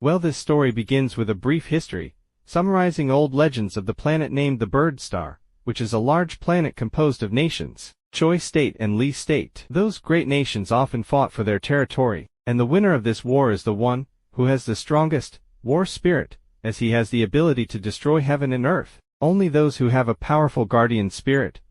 Well, this story begins with a brief history, summarizing old legends of the planet named the Bird Star, which is a large planet composed of nations, Choi State and Lee State. Those great nations often fought for their territory, and the winner of this war is the one who has the strongest war spirit, as he has the ability to destroy heaven and earth. Only those who have a powerful guardian spirit,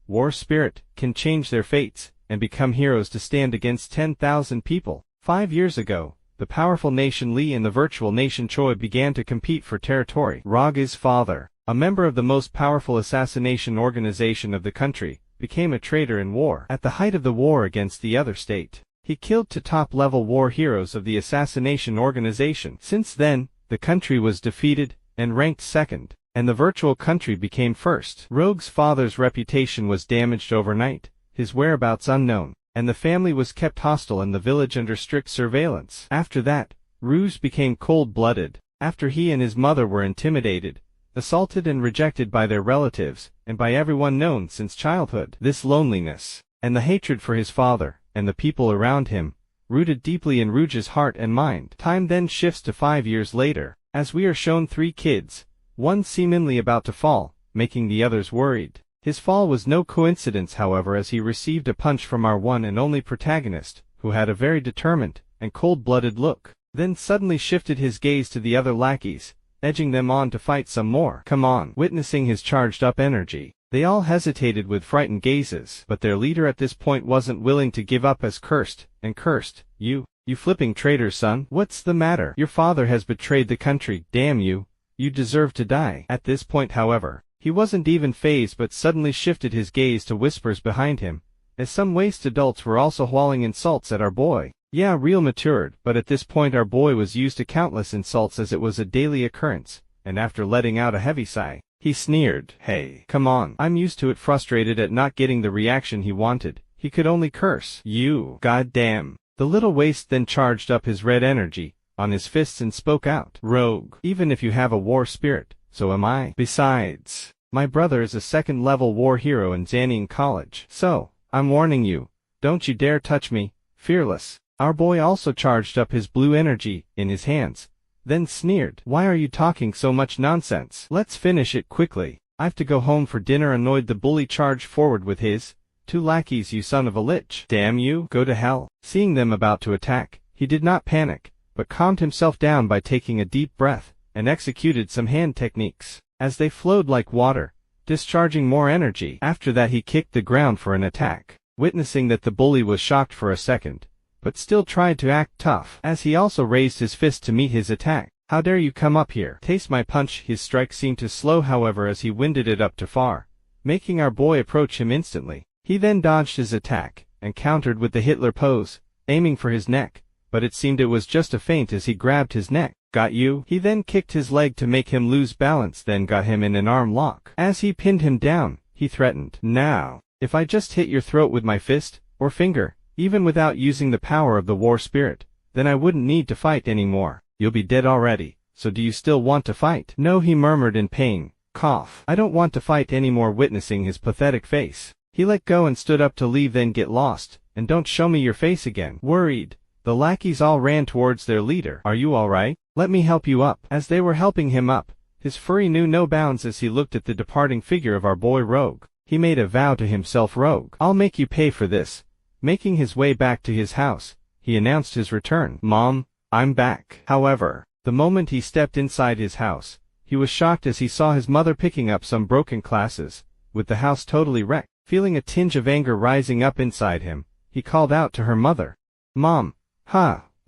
war spirit, can change their fates and become heroes to stand against 10,000 people. 5 years ago, the powerful nation Lee and the virtual nation Choi began to compete for territory. Raga's father, a member of the most powerful assassination organization of the country, became a traitor in war. At the height of the war against the other state, he killed 2 top-level war heroes of the assassination organization. Since then, the country was defeated and ranked second, and the virtual country became first. Rogue's father's reputation was damaged overnight, his whereabouts unknown, and the family was kept hostile in the village under strict surveillance. After that, Rouge became cold-blooded, after he and his mother were intimidated, assaulted and rejected by their relatives, and by everyone known since childhood. This loneliness, and the hatred for his father, and the people around him, rooted deeply in Rouge's heart and mind. Time then shifts to 5 years later, as we are shown 3 kids, one seemingly about to fall, making the others worried. His fall was no coincidence, however, as he received a punch from our one and only protagonist, who had a very determined and cold-blooded look, then suddenly shifted his gaze to the other lackeys, edging them on to fight some more. Come on. Witnessing his charged-up energy, they all hesitated with frightened gazes, but their leader at this point wasn't willing to give up, as cursed. You flipping traitor, son. What's the matter? Your father has betrayed the country. Damn you. You deserve to die. At this point, however, he wasn't even fazed but suddenly shifted his gaze to whispers behind him, as some waste adults were also hauling insults at our boy. Yeah, real matured, but at this point our boy was used to countless insults as it was a daily occurrence, and after letting out a heavy sigh, he sneered. Hey, come on. I'm used to it. Frustrated at not getting the reaction he wanted, he could only curse. You. Goddamn. The little waste then charged up his red energy on his fists and spoke out. Rogue, even if you have a war spirit, so am I. Besides, my brother is a second-level war hero in Zanian College. So, I'm warning you, don't you dare touch me, fearless. Our boy also charged up his blue energy in his hands, then sneered. Why are you talking so much nonsense? Let's finish it quickly. I've to go home for dinner. Annoyed, the bully charged forward with his 2 lackeys. You son of a lich. Damn you. Go to hell. Seeing them about to attack, he did not panic, but calmed himself down by taking a deep breath, and executed some hand techniques, as they flowed like water, discharging more energy. After that he kicked the ground for an attack. Witnessing that, the bully was shocked for a second, but still tried to act tough, as he also raised his fist to meet his attack. How dare you come up here? Taste my punch. His strike seemed to slow, however, as he winded it up too far, making our boy approach him instantly. He then dodged his attack, and countered with the Hitler pose, aiming for his neck, but it seemed it was just a feint as he grabbed his neck. Got you? He then kicked his leg to make him lose balance, then got him in an arm lock. As he pinned him down, he threatened. Now, if I just hit your throat with my fist, or finger, even without using the power of the war spirit, then I wouldn't need to fight anymore. You'll be dead already, so do you still want to fight? No, he murmured in pain. Cough. I don't want to fight anymore. Witnessing his pathetic face, he let go and stood up to leave. Then get lost, and don't show me your face again. Worried, the lackeys all ran towards their leader. Are you alright? Let me help you up. As they were helping him up, his fury knew no bounds as he looked at the departing figure of our boy Rogue. He made a vow to himself. Rogue, I'll make you pay for this. Making his way back to his house, he announced his return. Mom, I'm back. However, the moment he stepped inside his house, he was shocked as he saw his mother picking up some broken glasses, with the house totally wrecked. Feeling a tinge of anger rising up inside him, he called out to her mother. Mom,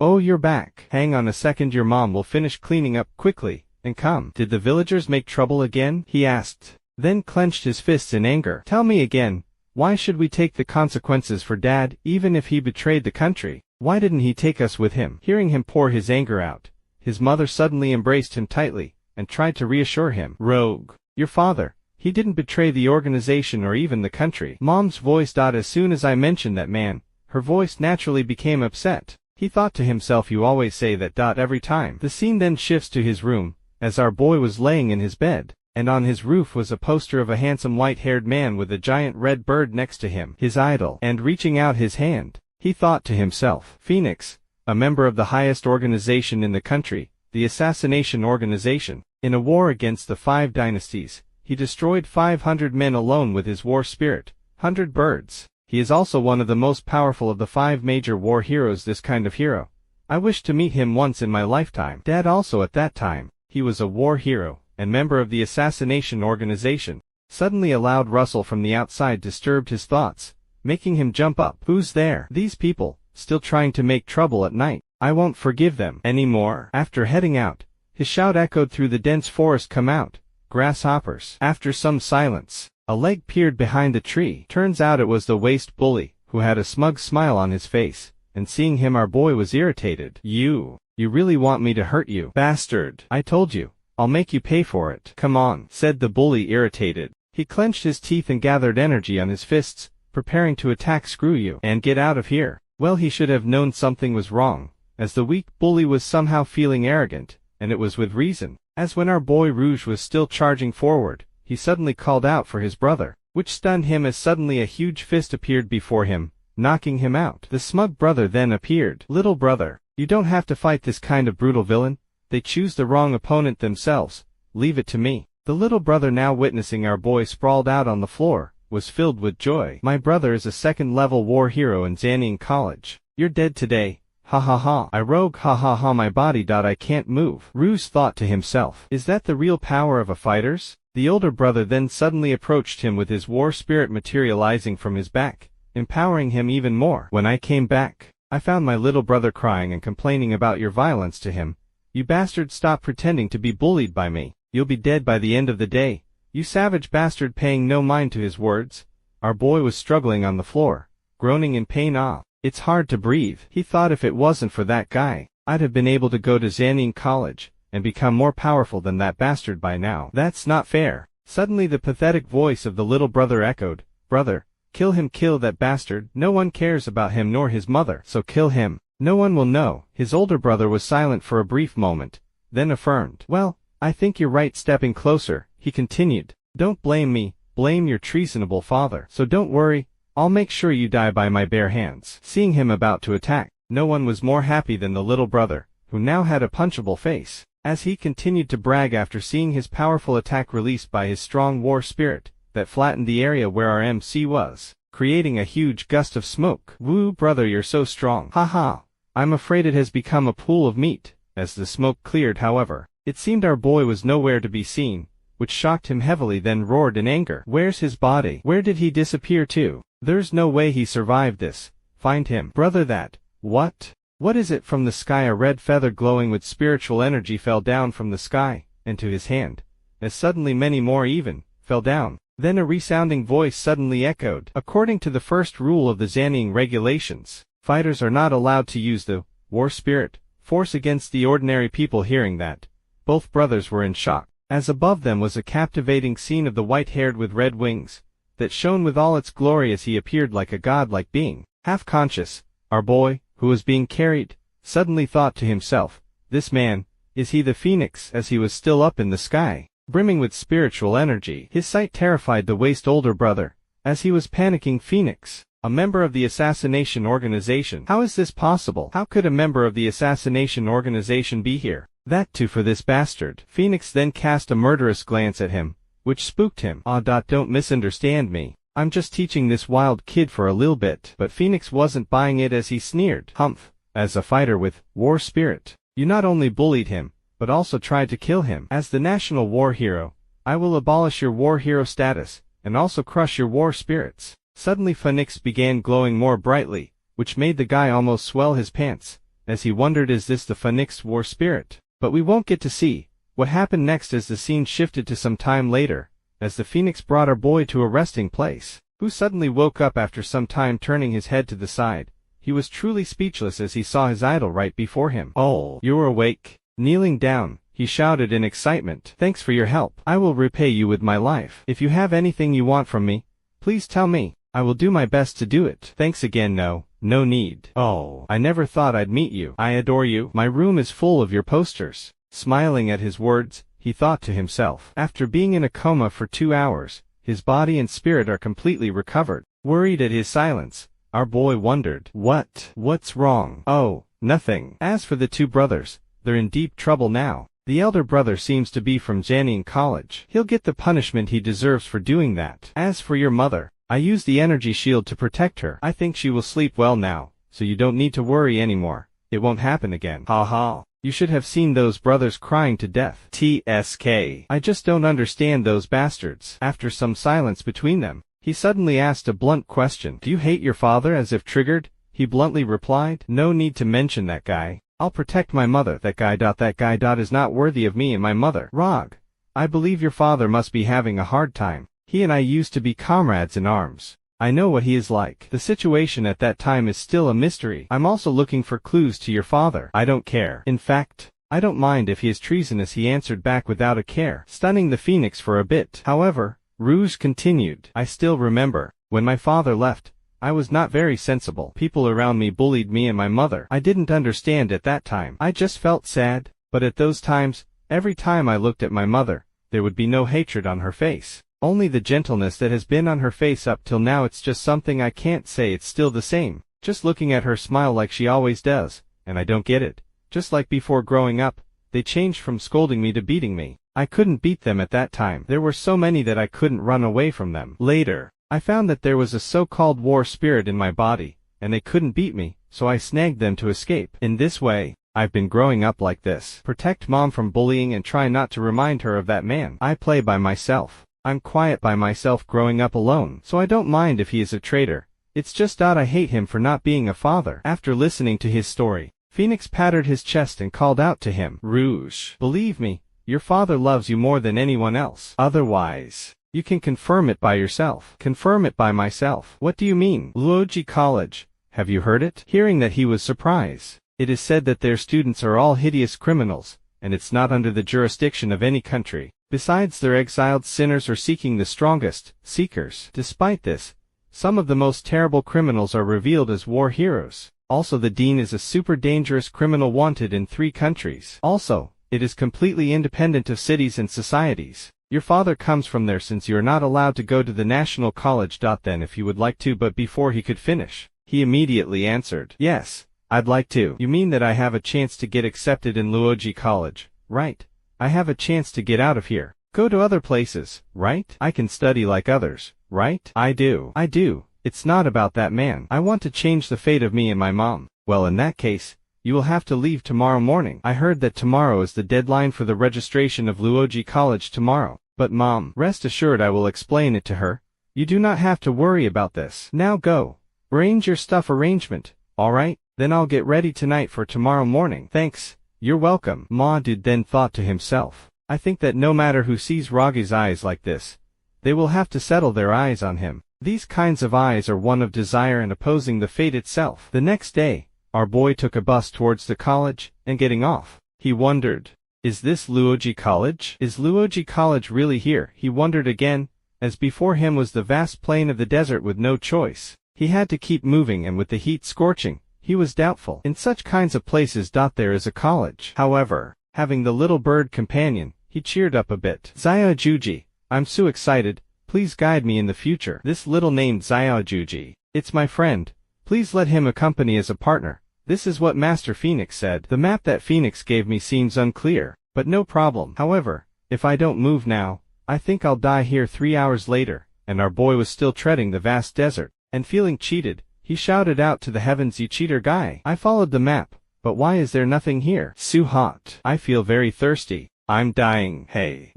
oh, you're back. Hang on a second, your mom will finish cleaning up quickly, and come. Did the villagers make trouble again? He asked, then clenched his fists in anger. Tell me again, why should we take the consequences for Dad, even if he betrayed the country? Why didn't he take us with him? Hearing him pour his anger out, his mother suddenly embraced him tightly, and tried to reassure him. Rogue, your father, he didn't betray the organization or even the country. Mom's voice. As soon as I mentioned that man, her voice naturally became upset. He thought to himself, you always say that. Every time. The scene then shifts to his room, as our boy was laying in his bed, and on his roof was a poster of a handsome white-haired man with a giant red bird next to him, his idol. And reaching out his hand, he thought to himself, Phoenix, a member of the highest organization in the country, the Assassination Organization. In a war against the 5 dynasties, he destroyed 500 men alone with his war spirit, 100 birds. He is also one of the most powerful of the 5 major war heroes. This kind of hero, I wish to meet him once in my lifetime. Dad also at that time, he was a war hero, and member of the Assassination Organization. Suddenly a loud rustle from the outside disturbed his thoughts, making him jump up. Who's there? These people, still trying to make trouble at night. I won't forgive them anymore. After heading out, his shout echoed through the dense forest. Come out, grasshoppers. After some silence, a leg peered behind the tree. Turns out it was the waste bully, who had a smug smile on his face, and seeing him our boy was irritated. You really want me to hurt you, bastard? I told you, I'll make you pay for it. Come on, said the bully irritated. He clenched his teeth and gathered energy on his fists, preparing to attack. Screw you, and get out of here. Well, he should have known something was wrong, as the weak bully was somehow feeling arrogant, and it was with reason, as when our boy Rouge was still charging forward, he suddenly called out for his brother, which stunned him as suddenly a huge fist appeared before him, knocking him out. The smug brother then appeared. Little brother, you don't have to fight this kind of brutal villain. They choose the wrong opponent themselves. Leave it to me. The little brother, now witnessing our boy sprawled out on the floor, was filled with joy. My brother is a 2nd-level war hero in Zanian College. You're dead today. Ha ha ha. I rogue. Ha ha ha. My body. I can't move. Rouge thought to himself. Is that the real power of a fighter's? The older brother then suddenly approached him with his war spirit materializing from his back, empowering him even more. When I came back, I found my little brother crying and complaining about your violence to him. You bastard, stop pretending to be bullied by me. You'll be dead by the end of the day. You savage bastard. Paying no mind to his words, our boy was struggling on the floor, groaning in pain. It's hard to breathe. He thought if it wasn't for that guy, I'd have been able to go to Zanian College, and become more powerful than that bastard by now. That's not fair. Suddenly the pathetic voice of the little brother echoed. Brother, kill him. Kill that bastard. No one cares about him nor his mother, so kill him. No one will know. His older brother was silent for a brief moment, then affirmed. Well, I think you're right. Stepping closer, he continued. Don't blame me, blame your treasonable father. So don't worry, I'll make sure you die by my bare hands. Seeing him about to attack, no one was more happy than the little brother, who now had a punchable face. As he continued to brag after seeing his powerful attack released by his strong war spirit, that flattened the area where our MC was, creating a huge gust of smoke. Woo, brother, you're so strong. Ha ha. I'm afraid it has become a pool of meat. As the smoke cleared, however, it seemed our boy was nowhere to be seen, which shocked him heavily. Then roared in anger. Where's his body? Where did he disappear to? There's no way he survived this. Find him. Brother, that. What is it? From the sky a red feather glowing with spiritual energy fell down from the sky, and to his hand, as suddenly many more even, fell down. Then a resounding voice suddenly echoed. According to the first rule of the Zanian regulations, fighters are not allowed to use the war spirit force against the ordinary people. Hearing that, both brothers were in shock, as above them was a captivating scene of the white-haired with red wings, that shone with all its glory as he appeared like a godlike being. Half conscious, our boy, who was being carried, suddenly thought to himself, this man, is he the phoenix? As he was still up in the sky, brimming with spiritual energy, his sight terrified the waste older brother, as he was panicking. Phoenix, a member of the Assassination Organization. How is this possible? How could a member of the Assassination Organization be here? That too for this bastard. Phoenix then cast a murderous glance at him, which spooked him. Don't misunderstand me. I'm just teaching this wild kid for a little bit. But Phoenix wasn't buying it as he sneered. Humph, as a fighter with war spirit, you not only bullied him, but also tried to kill him. As the national war hero, I will abolish your war hero status, and also crush your war spirits. Suddenly Phoenix began glowing more brightly, which made the guy almost swell his pants, as he wondered, is this the Phoenix war spirit? But we won't get to see what happened next as the scene shifted to some time later, as the Phoenix brought our boy to a resting place, who suddenly woke up after some time. Turning his head to the side, he was truly speechless as he saw his idol right before him. Oh, you're awake. Kneeling down, he shouted in excitement. Thanks for your help. I will repay you with my life. If you have anything you want from me, please tell me. I will do my best to do it. Thanks again. No need. Oh, I never thought I'd meet you. I adore you. My room is full of your posters. Smiling at his words, he thought to himself. After being in a coma for 2 hours, his body and spirit are completely recovered. Worried at his silence, our boy wondered. What's wrong? Oh, Nothing. As for the two brothers, they're in deep trouble now. The elder brother seems to be from Jianying College. He'll get the punishment he deserves for doing that. As for your mother, I used the energy shield to protect her. I think she will sleep well now, so you don't need to worry anymore. It won't happen again. Ha ha. You should have seen those brothers crying to death. TSK. I just don't understand those bastards. After some silence between them, he suddenly asked a blunt question. Do you hate your father? As if triggered, he bluntly replied. No need to mention that guy. I'll protect my mother. That guy is not worthy of me and my mother. Rog, I believe your father must be having a hard time. He and I used to be comrades in arms. I know what he is like. The situation at that time is still a mystery. I'm also looking for clues to your father. I don't care. In fact, I don't mind if he is treasonous, he answered back without a care, stunning the phoenix for a bit. However, Rouge continued. I still remember, when my father left, I was not very sensible. People around me bullied me and my mother. I didn't understand at that time. I just felt sad, but at those times, every time I looked at my mother, there would be no hatred on her face. Only the gentleness that has been on her face up till now. It's just something I can't say. It's still the same. Just looking at her smile like she always does, and I don't get it. Just like before growing up, they changed from scolding me to beating me. I couldn't beat them at that time. There were so many that I couldn't run away from them. Later, I found that there was a so-called war spirit in my body, and they couldn't beat me, so I snagged them to escape. In this way, I've been growing up like this. Protect mom from bullying and try not to remind her of that man. I play by myself. I'm quiet by myself growing up alone, so I don't mind if he is a traitor. It's just odd I hate him for not being a father. After listening to his story, Phoenix patted his chest and called out to him. Rouge, believe me, your father loves you more than anyone else. Otherwise, you can confirm it by yourself. Confirm it by myself. What do you mean? Luoji College. Have you heard it? Hearing that, he was surprised. It is said that their students are all hideous criminals, and it's not under the jurisdiction of any country. Besides, they're exiled sinners or seeking the strongest, seekers. Despite this, some of the most terrible criminals are revealed as war heroes. Also, the dean is a super dangerous criminal wanted in 3 countries. Also, it is completely independent of cities and societies. Your father comes from there since you are not allowed to go to the national college. Then if you would like to. But before he could finish, he immediately answered. Yes, I'd like to. You mean that I have a chance to get accepted in Luoji College, right? I have a chance to get out of here. Go to other places, right? I can study like others, right? I do. It's not about that man. I want to change the fate of me and my mom. Well, in that case, you will have to leave tomorrow morning. I heard that tomorrow is the deadline for the registration of Luoji College tomorrow. But mom, rest assured I will explain it to her. You do not have to worry about this. Now go. Arrange your stuff. Arrangement. Alright, then I'll get ready tonight for tomorrow morning. Thanks. You're welcome. Ma Dude then thought to himself. I think that no matter who sees Ragi's eyes like this, they will have to settle their eyes on him. These kinds of eyes are one of desire and opposing the fate itself. The next day, our boy took a bus towards the college, and getting off, he wondered, is this Luoji College? Is Luoji College really here? He wondered again, as before him was the vast plain of the desert with no choice. He had to keep moving, and with the heat scorching, he was doubtful. In such kinds of places, there is a college. However, having the little bird companion, he cheered up a bit. Xiao Juji, I'm so excited, please guide me in the future. This little named Xiao Juji, it's my friend. Please let him accompany as a partner. This is what Master Phoenix said. The map that Phoenix gave me seems unclear, but no problem. However, if I don't move now, I think I'll die here. 3 hours later, and our boy was still treading the vast desert, and feeling cheated, he shouted out to the heavens, you cheater guy. I followed the map, but why is there nothing here? So hot. I feel very thirsty. I'm dying. Hey.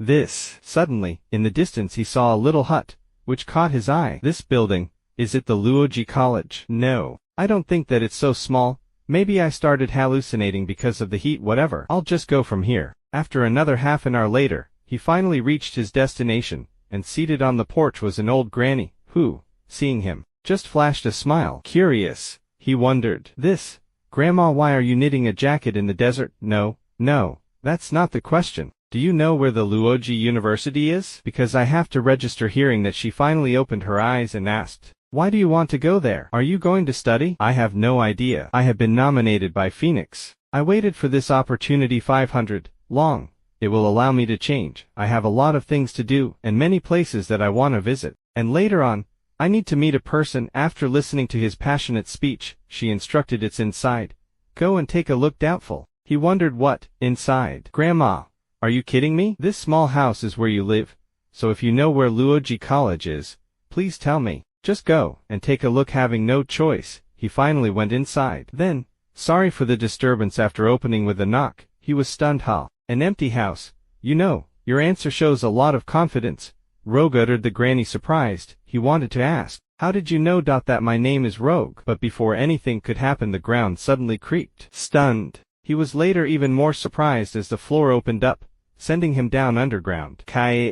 Suddenly, in the distance he saw a little hut, which caught his eye. This building, is it the Luoji College? No, I don't think that it's so small. Maybe I started hallucinating because of the heat. Whatever. I'll just go from here. After another half an hour later, he finally reached his destination, and seated on the porch was an old granny, who, seeing him, just flashed a smile. Curious, he wondered. Grandma, why are you knitting a jacket in the desert? No, that's not the question. Do you know where the Luoji University is? Because I have to register. Hearing that, she finally opened her eyes and asked, why do you want to go there? Are you going to study? I have no idea. I have been nominated by Phoenix. I waited for this opportunity 500 long. It will allow me to change. I have a lot of things to do, and many places that I want to visit. And later on, I need to meet a person. After listening to his passionate speech, she instructed it's inside. Go and take a look doubtful. He wondered what, inside. Grandma, are you kidding me? This small house is where you live, so if you know where Luoji College is, please tell me. Just go and take a look. Having no choice, he finally went inside. Then, sorry for the disturbance. After opening with a knock, he was stunned. Ha! An empty house. You know, your answer shows a lot of confidence. Rogue, uttered the granny, surprised. He wanted to ask, how did you know that my name is Rogue? But before anything could happen, the ground suddenly creaked. Stunned, he was later even more surprised as the floor opened up, sending him down underground. He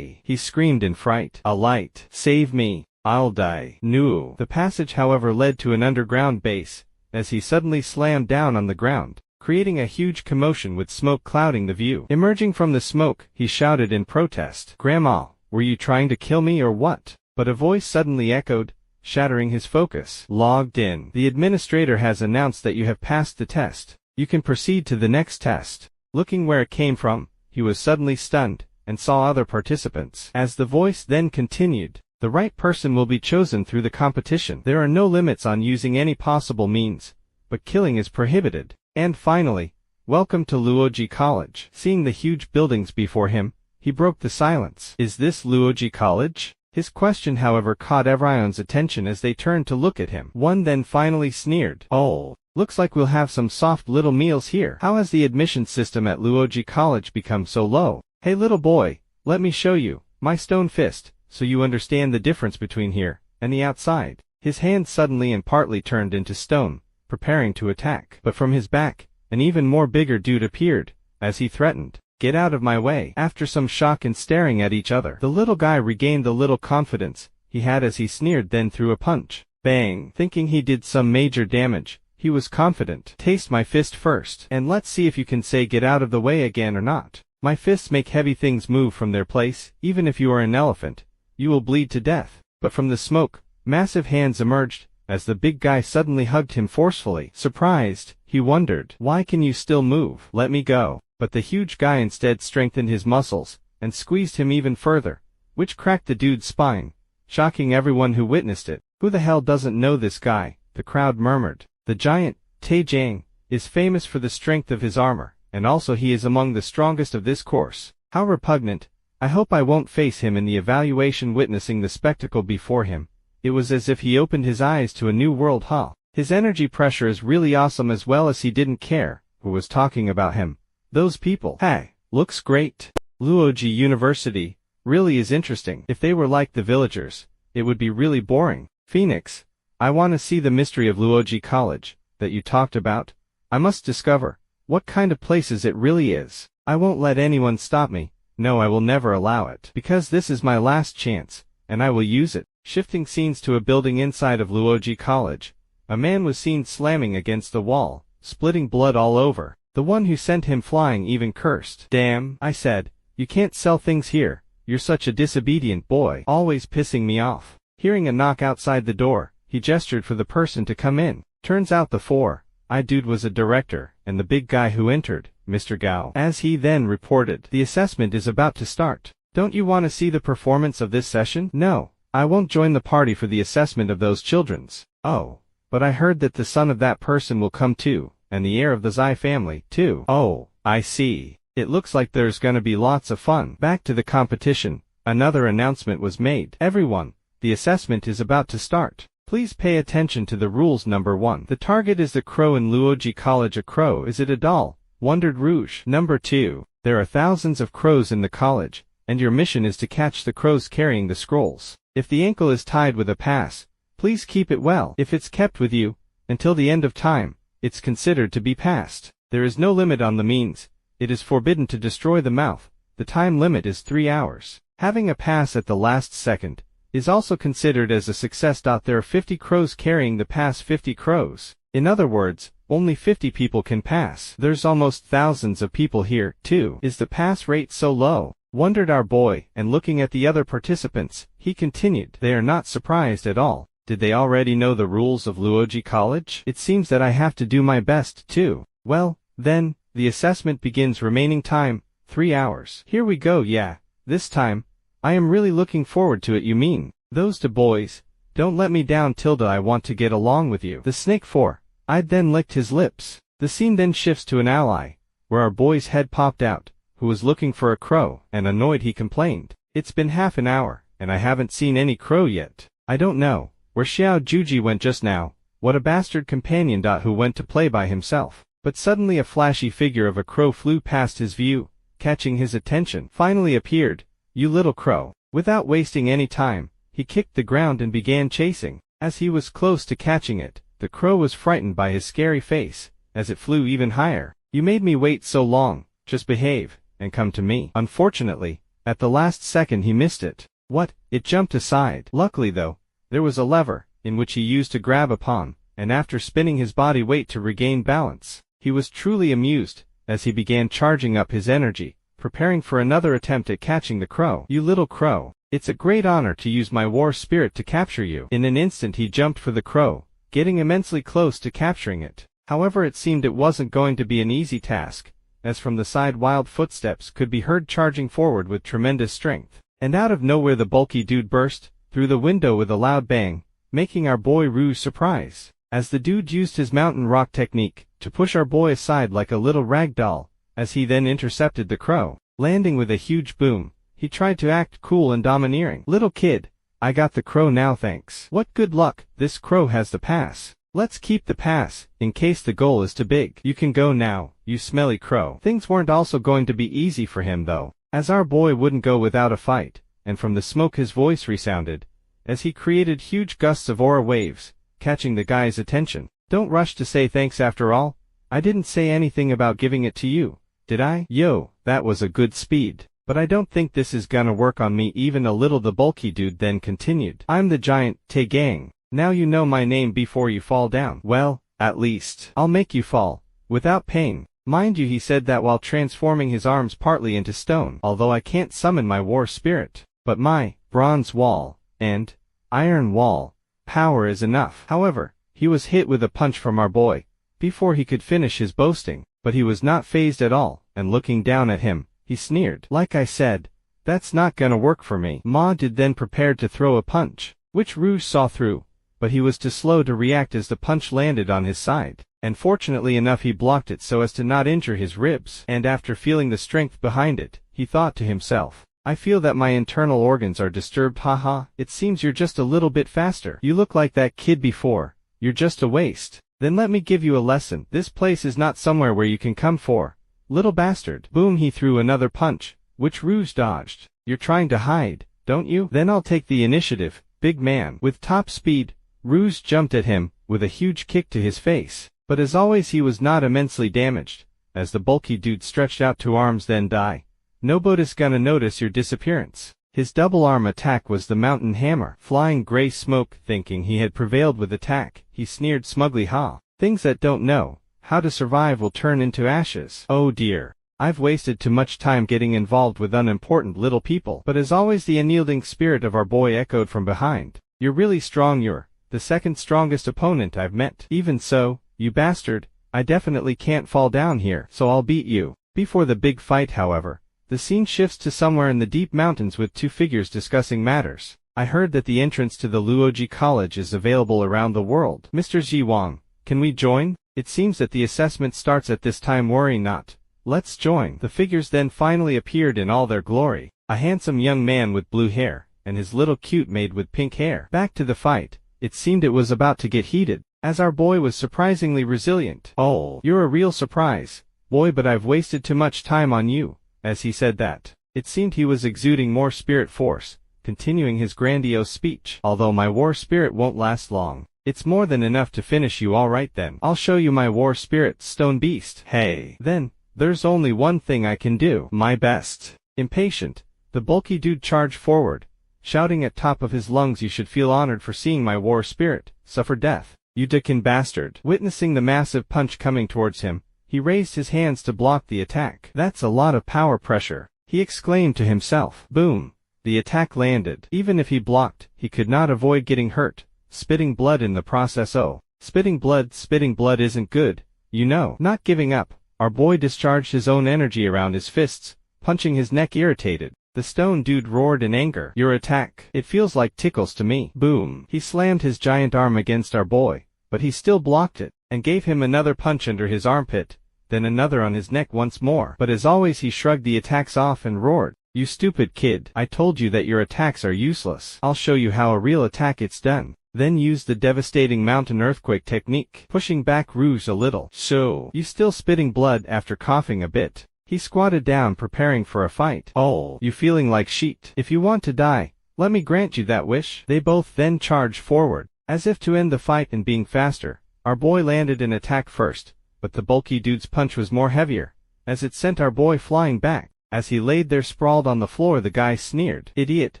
screamed in fright. A light. Save me. I'll die. No. The passage, however, led to an underground base, as he suddenly slammed down on the ground, creating a huge commotion with smoke clouding the view. Emerging from the smoke, he shouted in protest. Grandma, were you trying to kill me or what? But a voice suddenly echoed, shattering his focus. Logged in. The administrator has announced that you have passed the test. You can proceed to the next test. Looking where it came from, he was suddenly stunned, and saw other participants. As the voice then continued, the right person will be chosen through the competition. There are no limits on using any possible means, but killing is prohibited. And finally, welcome to Luoji College. Seeing the huge buildings before him, he broke the silence. Is this Luoji College? His question, however, caught everyone's attention as they turned to look at him. One then finally sneered. Oh, looks like we'll have some soft little meals here. How has the admission system at Luoji College become so low? Hey little boy, let me show you my stone fist, so you understand the difference between here and the outside. His hand suddenly and partly turned into stone, preparing to attack. But from his back, an even more bigger dude appeared, as he threatened, get out of my way. After some shock and staring at each other, the little guy regained the little confidence he had as he sneered, then threw a punch. Bang! Thinking he did some major damage, he was confident. Taste my fist first, and let's see if you can say get out of the way again or not. My fists make heavy things move from their place. Even if you are an elephant, you will bleed to death. But from the smoke, massive hands emerged, as the big guy suddenly hugged him forcefully. Surprised, he wondered, why can you still move? Let me go. But the huge guy instead strengthened his muscles, and squeezed him even further, which cracked the dude's spine, shocking everyone who witnessed it. Who the hell doesn't know this guy? The crowd murmured. The giant, Taejang, is famous for the strength of his armor, and also he is among the strongest of this course. How repugnant. I hope I won't face him in the evaluation. Witnessing the spectacle before him, it was as if he opened his eyes to a new world. His energy pressure is really awesome, as well as he didn't care who was talking about him. Those people. Hey, looks great. Luoji University really is interesting. If they were like the villagers, it would be really boring. Phoenix, I want to see the mystery of Luoji College that you talked about. I must discover what kind of places it really is. I won't let anyone stop me. No, I will never allow it. Because this is my last chance, and I will use it. Shifting scenes to a building inside of Luoji College. A man was seen slamming against the wall, splitting blood all over. The one who sent him flying even cursed. Damn, I said, you can't sell things here. You're such a disobedient boy, always pissing me off. Hearing a knock outside the door, he gestured for the person to come in. Turns out the 4-eyed dude was a director, and the big guy who entered, Mr. Gao. As he then reported, the assessment is about to start. Don't you want to see the performance of this session? No, I won't join the party for the assessment of those children's. Oh, but I heard that the son of that person will come too, and the heir of the Zai family, too. Oh, I see. It looks like there's gonna be lots of fun. Back to the competition, another announcement was made. Everyone, the assessment is about to start. Please pay attention to the rules. Number 1. The target is the crow in Luoji College. A crow, is it a doll? Wondered Rouge. Number 2. There are thousands of crows in the college, and your mission is to catch the crows carrying the scrolls. If the ankle is tied with a pass, please keep it well. If it's kept with you until the end of time, it's considered to be passed. There is no limit on the means. It is forbidden to destroy the mouth. The time limit is 3 hours. Having a pass at the last second is also considered as a success. There are 50 crows carrying the pass. 50 crows. In other words, only 50 people can pass. There's almost thousands of people here, too. Is the pass rate so low? Wondered our boy, and looking at the other participants, he continued. They are not surprised at all. Did they already know the rules of Luoji College? It seems that I have to do my best, too. Well, then, the assessment begins. Remaining time, 3 hours. Here we go. Yeah, this time, I am really looking forward to it. You mean, those 2 boys, don't let me down. Tilda, I want to get along with you. The snake 4, I'd then licked his lips. The scene then shifts to an ally, where our boy's head popped out, who was looking for a crow, and annoyed he complained. It's been half an hour, and I haven't seen any crow yet. I don't know where Xiao Juji went just now. What a bastard companion. Who went to play by himself. But suddenly a flashy figure of a crow flew past his view, catching his attention. Finally appeared, you little crow. Without wasting any time, he kicked the ground and began chasing. As he was close to catching it, the crow was frightened by his scary face, as it flew even higher. You made me wait so long, just behave, and come to me. Unfortunately, at the last second he missed it. What? It jumped aside. Luckily though, there was a lever, in which he used to grab upon, and after spinning his body weight to regain balance, he was truly amused, as he began charging up his energy, preparing for another attempt at catching the crow. You little crow, it's a great honor to use my war spirit to capture you. In an instant he jumped for the crow, getting immensely close to capturing it. However, it seemed it wasn't going to be an easy task, as from the side wild footsteps could be heard charging forward with tremendous strength. And out of nowhere the bulky dude burst through the window with a loud bang, making our boy Rouge surprise. As the dude used his mountain rock technique to push our boy aside like a little rag doll, as he then intercepted the crow. Landing with a huge boom, he tried to act cool and domineering. Little kid, I got the crow now, thanks. What good luck, this crow has the pass. Let's keep the pass, in case the goal is too big. You can go now, you smelly crow. Things weren't also going to be easy for him though, as our boy wouldn't go without a fight, and from the smoke his voice resounded, as he created huge gusts of aura waves, catching the guy's attention. Don't rush to say thanks after all. I didn't say anything about giving it to you, did I? Yo, that was a good speed. But I don't think this is gonna work on me even a little, the bulky dude then continued. I'm the giant, Tae Gang. Now you know my name before you fall down. Well, at least, I'll make you fall, without pain. Mind you, he said that while transforming his arms partly into stone. Although I can't summon my war spirit, but my bronze wall and iron wall power is enough. However, he was hit with a punch from our boy before he could finish his boasting, but he was not fazed at all, and looking down at him, he sneered. Like I said, that's not gonna work for me. Ma did then prepared to throw a punch, which Rouge saw through, but he was too slow to react as the punch landed on his side, and fortunately enough he blocked it so as to not injure his ribs. And after feeling the strength behind it, he thought to himself, I feel that my internal organs are disturbed. Haha, it seems you're just a little bit faster. You look like that kid before, you're just a waste. Then let me give you a lesson. This place is not somewhere where you can come for, little bastard. Boom, he threw another punch, which Rouge dodged. You're trying to hide, don't you? Then I'll take the initiative, big man. With top speed, Rouge jumped at him, with a huge kick to his face. But as always he was not immensely damaged, as the bulky dude stretched out two arms. Then die. Nobody's gonna notice your disappearance. His double arm attack was the mountain hammer. Flying gray smoke. Thinking he had prevailed with attack, he sneered smugly, ha. Things that don't know how to survive will turn into ashes. Oh dear. I've wasted too much time getting involved with unimportant little people. But as always the unyielding spirit of our boy echoed from behind. You're really strong. You're the second strongest opponent I've met. Even so, you bastard, I definitely can't fall down here, so I'll beat you. Before the big fight, however, the scene shifts to somewhere in the deep mountains with two figures discussing matters. I heard that the entrance to the Luoji College is available around the world. Mr. Ji Wang, can we join? It seems that the assessment starts at this time. Worry not. Let's join. The figures then finally appeared in all their glory. A handsome young man with blue hair, and his little cute maid with pink hair. Back to the fight. It seemed it was about to get heated, as our boy was surprisingly resilient. Oh, you're a real surprise, boy, but I've wasted too much time on you. As he said that, it seemed he was exuding more spirit force, continuing his grandiose speech. Although my war spirit won't last long, it's more than enough to finish you. Alright then, I'll show you my war spirit, stone beast. Hey, then, there's only one thing I can do. My best. Impatient, the bulky dude charged forward, shouting at top of his lungs, you should feel honored for seeing my war spirit suffer death, you dickin' bastard. Witnessing the massive punch coming towards him, he raised his hands to block the attack. That's a lot of power pressure, he exclaimed to himself. Boom. The attack landed. Even if he blocked, he could not avoid getting hurt, spitting blood in the process. Oh, spitting blood isn't good, you know. Not giving up, our boy discharged his own energy around his fists, punching his neck. Irritated, the stone dude roared in anger. Your attack, it feels like tickles to me. Boom. He slammed his giant arm against our boy, but he still blocked it. and gave him another punch under his armpit, then another on his neck once more. But as always he shrugged the attacks off and roared, "You stupid kid, I told you that your attacks are useless. I'll show you how a real attack it's done." Then used the devastating mountain earthquake technique, pushing back Rouge a little. "So, you still spitting blood?" After coughing a bit, he squatted down preparing for a fight. "Oh, you feeling like shit? If you want to die, let me grant you that wish." They both then charged forward, as if to end the fight and being faster. Our boy landed an attack first, but the bulky dude's punch was more heavier, as it sent our boy flying back. As he laid there sprawled on the floor, the guy sneered, "Idiot,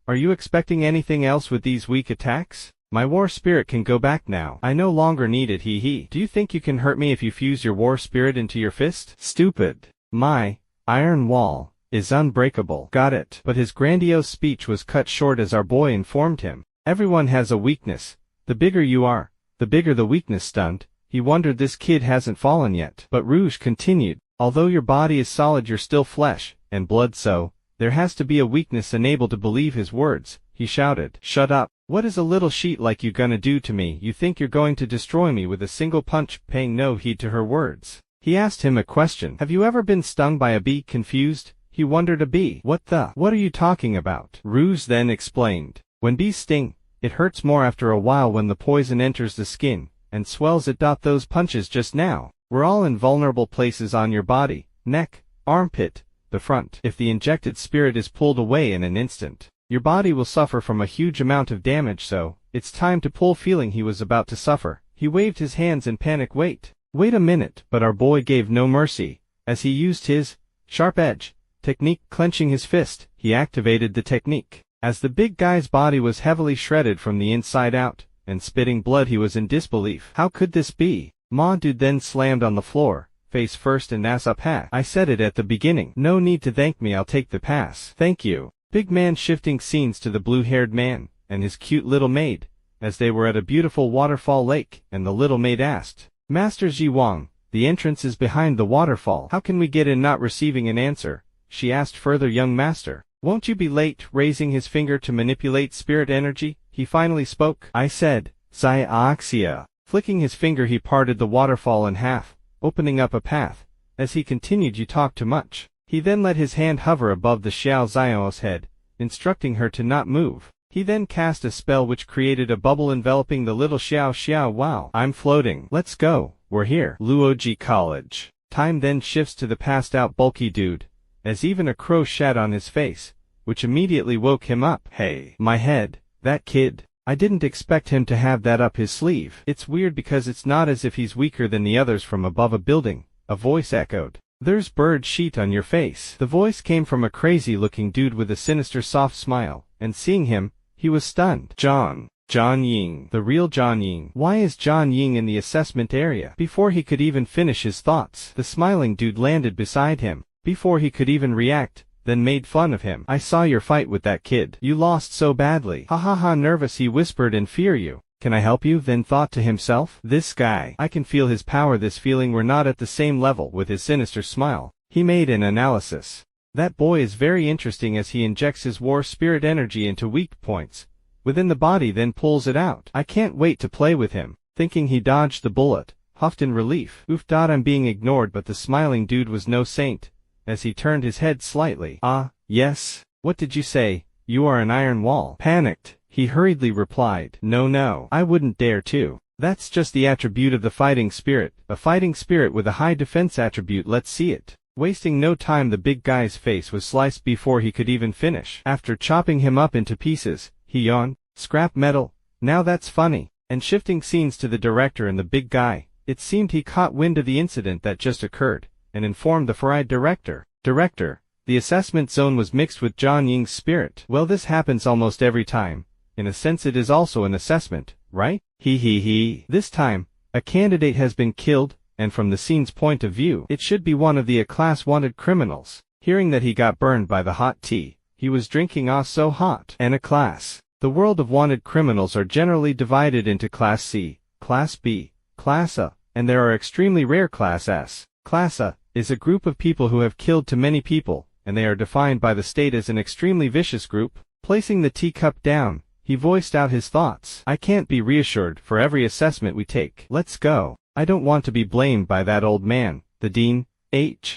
are you expecting anything else with these weak attacks? My war spirit can go back now. I no longer need it, hee hee. Do you think you can hurt me if you fuse your war spirit into your fist? Stupid. My iron wall is unbreakable." Got it. But his grandiose speech was cut short as our boy informed him, "Everyone has a weakness. The bigger you are, the bigger the weakness." Stunned, he wondered this kid hasn't fallen yet. But Rouge continued, "Although your body is solid, you're still flesh and blood, so there has to be a weakness." Unable to believe his words, he shouted, "Shut up. What is a little sheet like you gonna do to me? You think you're going to destroy me with a single punch?" Paying no heed to her words, he asked him a question. "Have you ever been stung by a bee?" Confused, he wondered, "A bee? What are you talking about?" Rouge then explained, "When bees sting, it hurts more after a while when the poison enters the skin and swells it. Those punches just now were all in vulnerable places on your body, neck, armpit, the front. If the injected spirit is pulled away in an instant, your body will suffer from a huge amount of damage, so it's time to pull." Feeling he was about to suffer, he waved his hands in panic. Wait a minute." But our boy gave no mercy, as he used his sharp edge technique. Clenching his fist, he activated the technique. As the big guy's body was heavily shredded from the inside out, and spitting blood, he was in disbelief. How could this be? Ma dude then slammed on the floor, face first and ass up. "Ha, I said it at the beginning. No need to thank me, I'll take the pass." "Thank you." Big man. Shifting scenes to the blue-haired man and his cute little maid, as they were at a beautiful waterfall lake, and the little maid asked, "Master Ji Wang, the entrance is behind the waterfall. How can we get in?" Not receiving an answer, she asked further, "Young master, won't you be late?" Raising his finger to manipulate spirit energy, he finally spoke. "I said, Xia." Flicking his finger, he parted the waterfall in half, opening up a path. As he continued, "You talk too much." He then let his hand hover above the Xiao Xiao's head, instructing her to not move. He then cast a spell which created a bubble enveloping the little Xiao. "Wow, I'm floating. Let's go. We're here." Luoji College. Time then shifts to the passed out bulky dude, as even a crow shat on his face, which immediately woke him up. "Hey, my head, that kid. I didn't expect him to have that up his sleeve. It's weird because it's not as if he's weaker than the others." From above a building, a voice echoed, "There's bird sheet on your face." The voice came from a crazy-looking dude with a sinister soft smile, and seeing him, he was stunned. John Ying. The real John Ying. Why is John Ying in the assessment area? Before he could even finish his thoughts, the smiling dude landed beside him. Before he could even react, then made fun of him. "I saw your fight with that kid. You lost so badly. Ha ha ha." Nervous, he whispered in fear, "You. Can I help you?" Then thought to himself, "This guy. I can feel his power." This feeling we're not at the same level. With his sinister smile, he made an analysis. That boy is very interesting, as he injects his war spirit energy into weak points within the body, then pulls it out. I can't wait to play with him. Thinking he dodged the bullet, huffed in relief. Oof. I'm being ignored. But the smiling dude was no saint, as he turned his head slightly. "Ah, yes. What did you say? You are an iron wall." Panicked, he hurriedly replied, No, I wouldn't dare to. That's just the attribute of the fighting spirit, a fighting spirit with a high defense attribute. Let's see it." Wasting no time, the big guy's face was sliced before he could even finish. After chopping him up into pieces, he yawned, "Scrap metal, now that's funny." And shifting scenes to the director and the big guy, it seemed he caught wind of the incident that just occurred, and informed the fried director, "Director, the assessment zone was mixed with John Ying's spirit." "Well, this happens almost every time. In a sense it is also an assessment, right? He. This time, a candidate has been killed, and from the scene's point of view, it should be one of the A-class wanted criminals." Hearing that he got burned by the hot tea he was drinking, so hot. And A-class. The world of wanted criminals are generally divided into Class C, Class B, Class A, and there are extremely rare Class S. Class A is a group of people who have killed too many people, and they are defined by the state as an extremely vicious group. Placing the teacup down, he voiced out his thoughts. "I can't be reassured for every assessment we take. Let's go." I don't want to be blamed by that old man, the dean.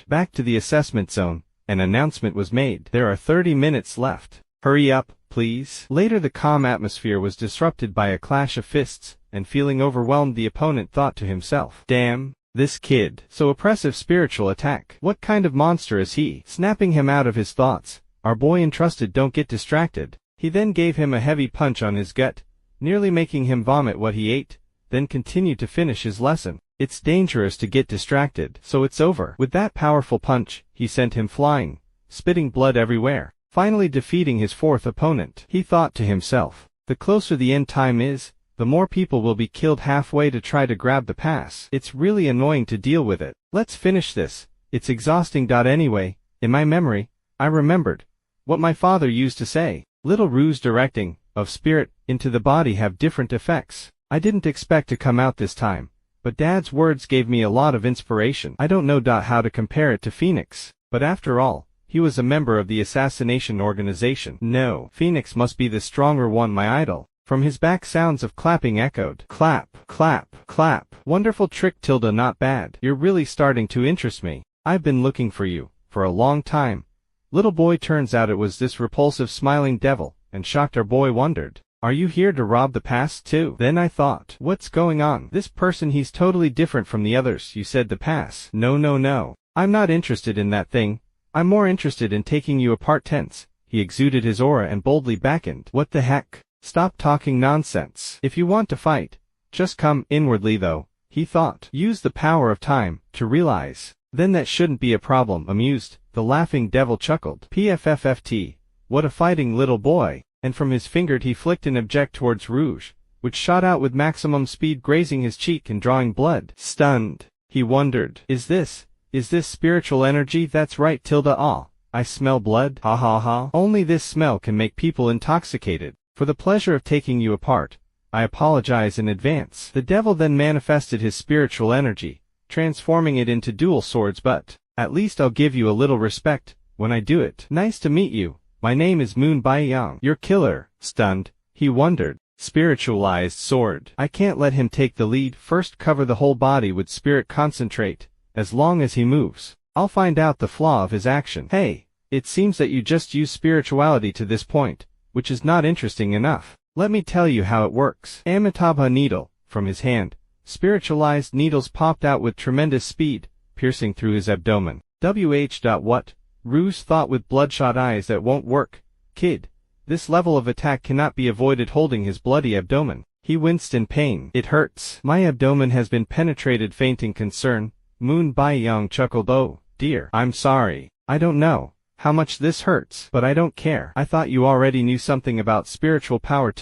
Back to the assessment zone, an announcement was made. There are 30 minutes left. Hurry up, please. Later the calm atmosphere was disrupted by a clash of fists, and feeling overwhelmed the opponent thought to himself, damn, this kid. So oppressive spiritual attack. What kind of monster is he? Snapping him out of his thoughts, our boy entrusted don't get distracted. He then gave him a heavy punch on his gut, nearly making him vomit what he ate, then continued to finish his lesson. It's dangerous to get distracted, so it's over. With that powerful punch, he sent him flying, spitting blood everywhere, finally defeating his fourth opponent. He thought to himself, the closer the end time is, the more people will be killed halfway to try to grab the pass. It's really annoying to deal with it. Let's finish this. It's exhausting. Anyway, in my memory, I remembered what my father used to say. Little ruse directing of spirit into the body have different effects. I didn't expect to come out this time, but Dad's words gave me a lot of inspiration. I don't know how to compare it to Phoenix, but after all, he was a member of the assassination organization. No, Phoenix must be the stronger one, my idol. From his back sounds of clapping echoed. Clap, clap, clap. Wonderful trick, not bad. You're really starting to interest me. I've been looking for you for a long time. Little boy, turns out it was this repulsive smiling devil, and shocked our boy wondered, are you here to rob the pass too? Then I thought, what's going on? This person, he's totally different from the others. You said the pass. No. I'm not interested in that thing. I'm more interested in taking you apart. Tense. He exuded his aura and boldly beckoned. What the heck? Stop talking nonsense. If you want to fight, just come. Inwardly though, he thought, use the power of time to realize. Then that shouldn't be a problem. Amused, the laughing devil chuckled. PFFFT. What a fighting little boy. And from his finger he flicked an object towards Rouge, which shot out with maximum speed, grazing his cheek and drawing blood. Stunned, he wondered, is this spiritual energy? That's right, I smell blood. Ha ha ha. Only this smell can make people intoxicated. For the pleasure of taking you apart, I apologize in advance. The devil then manifested his spiritual energy, transforming it into dual swords, but at least I'll give you a little respect when I do it. Nice to meet you. My name is Moon Baiyang. Your killer. Stunned, he wondered. Spiritualized sword. I can't let him take the lead. First cover the whole body with spirit concentrate. As long as he moves, I'll find out the flaw of his action. Hey, it seems that you just use spirituality to this point, which is not interesting enough. Let me tell you how it works. Amitabha needle. From his hand, spiritualized needles popped out with tremendous speed, piercing through his abdomen. What? Rouge thought with bloodshot eyes. That won't work, kid. This level of attack cannot be avoided. Holding his bloody abdomen, he winced in pain. It hurts. My abdomen has been penetrated. Fainting concern, Moon Baiyang chuckled. Oh, dear. I'm sorry. I don't know how much this hurts, but I don't care. I thought you already knew something about spiritual power,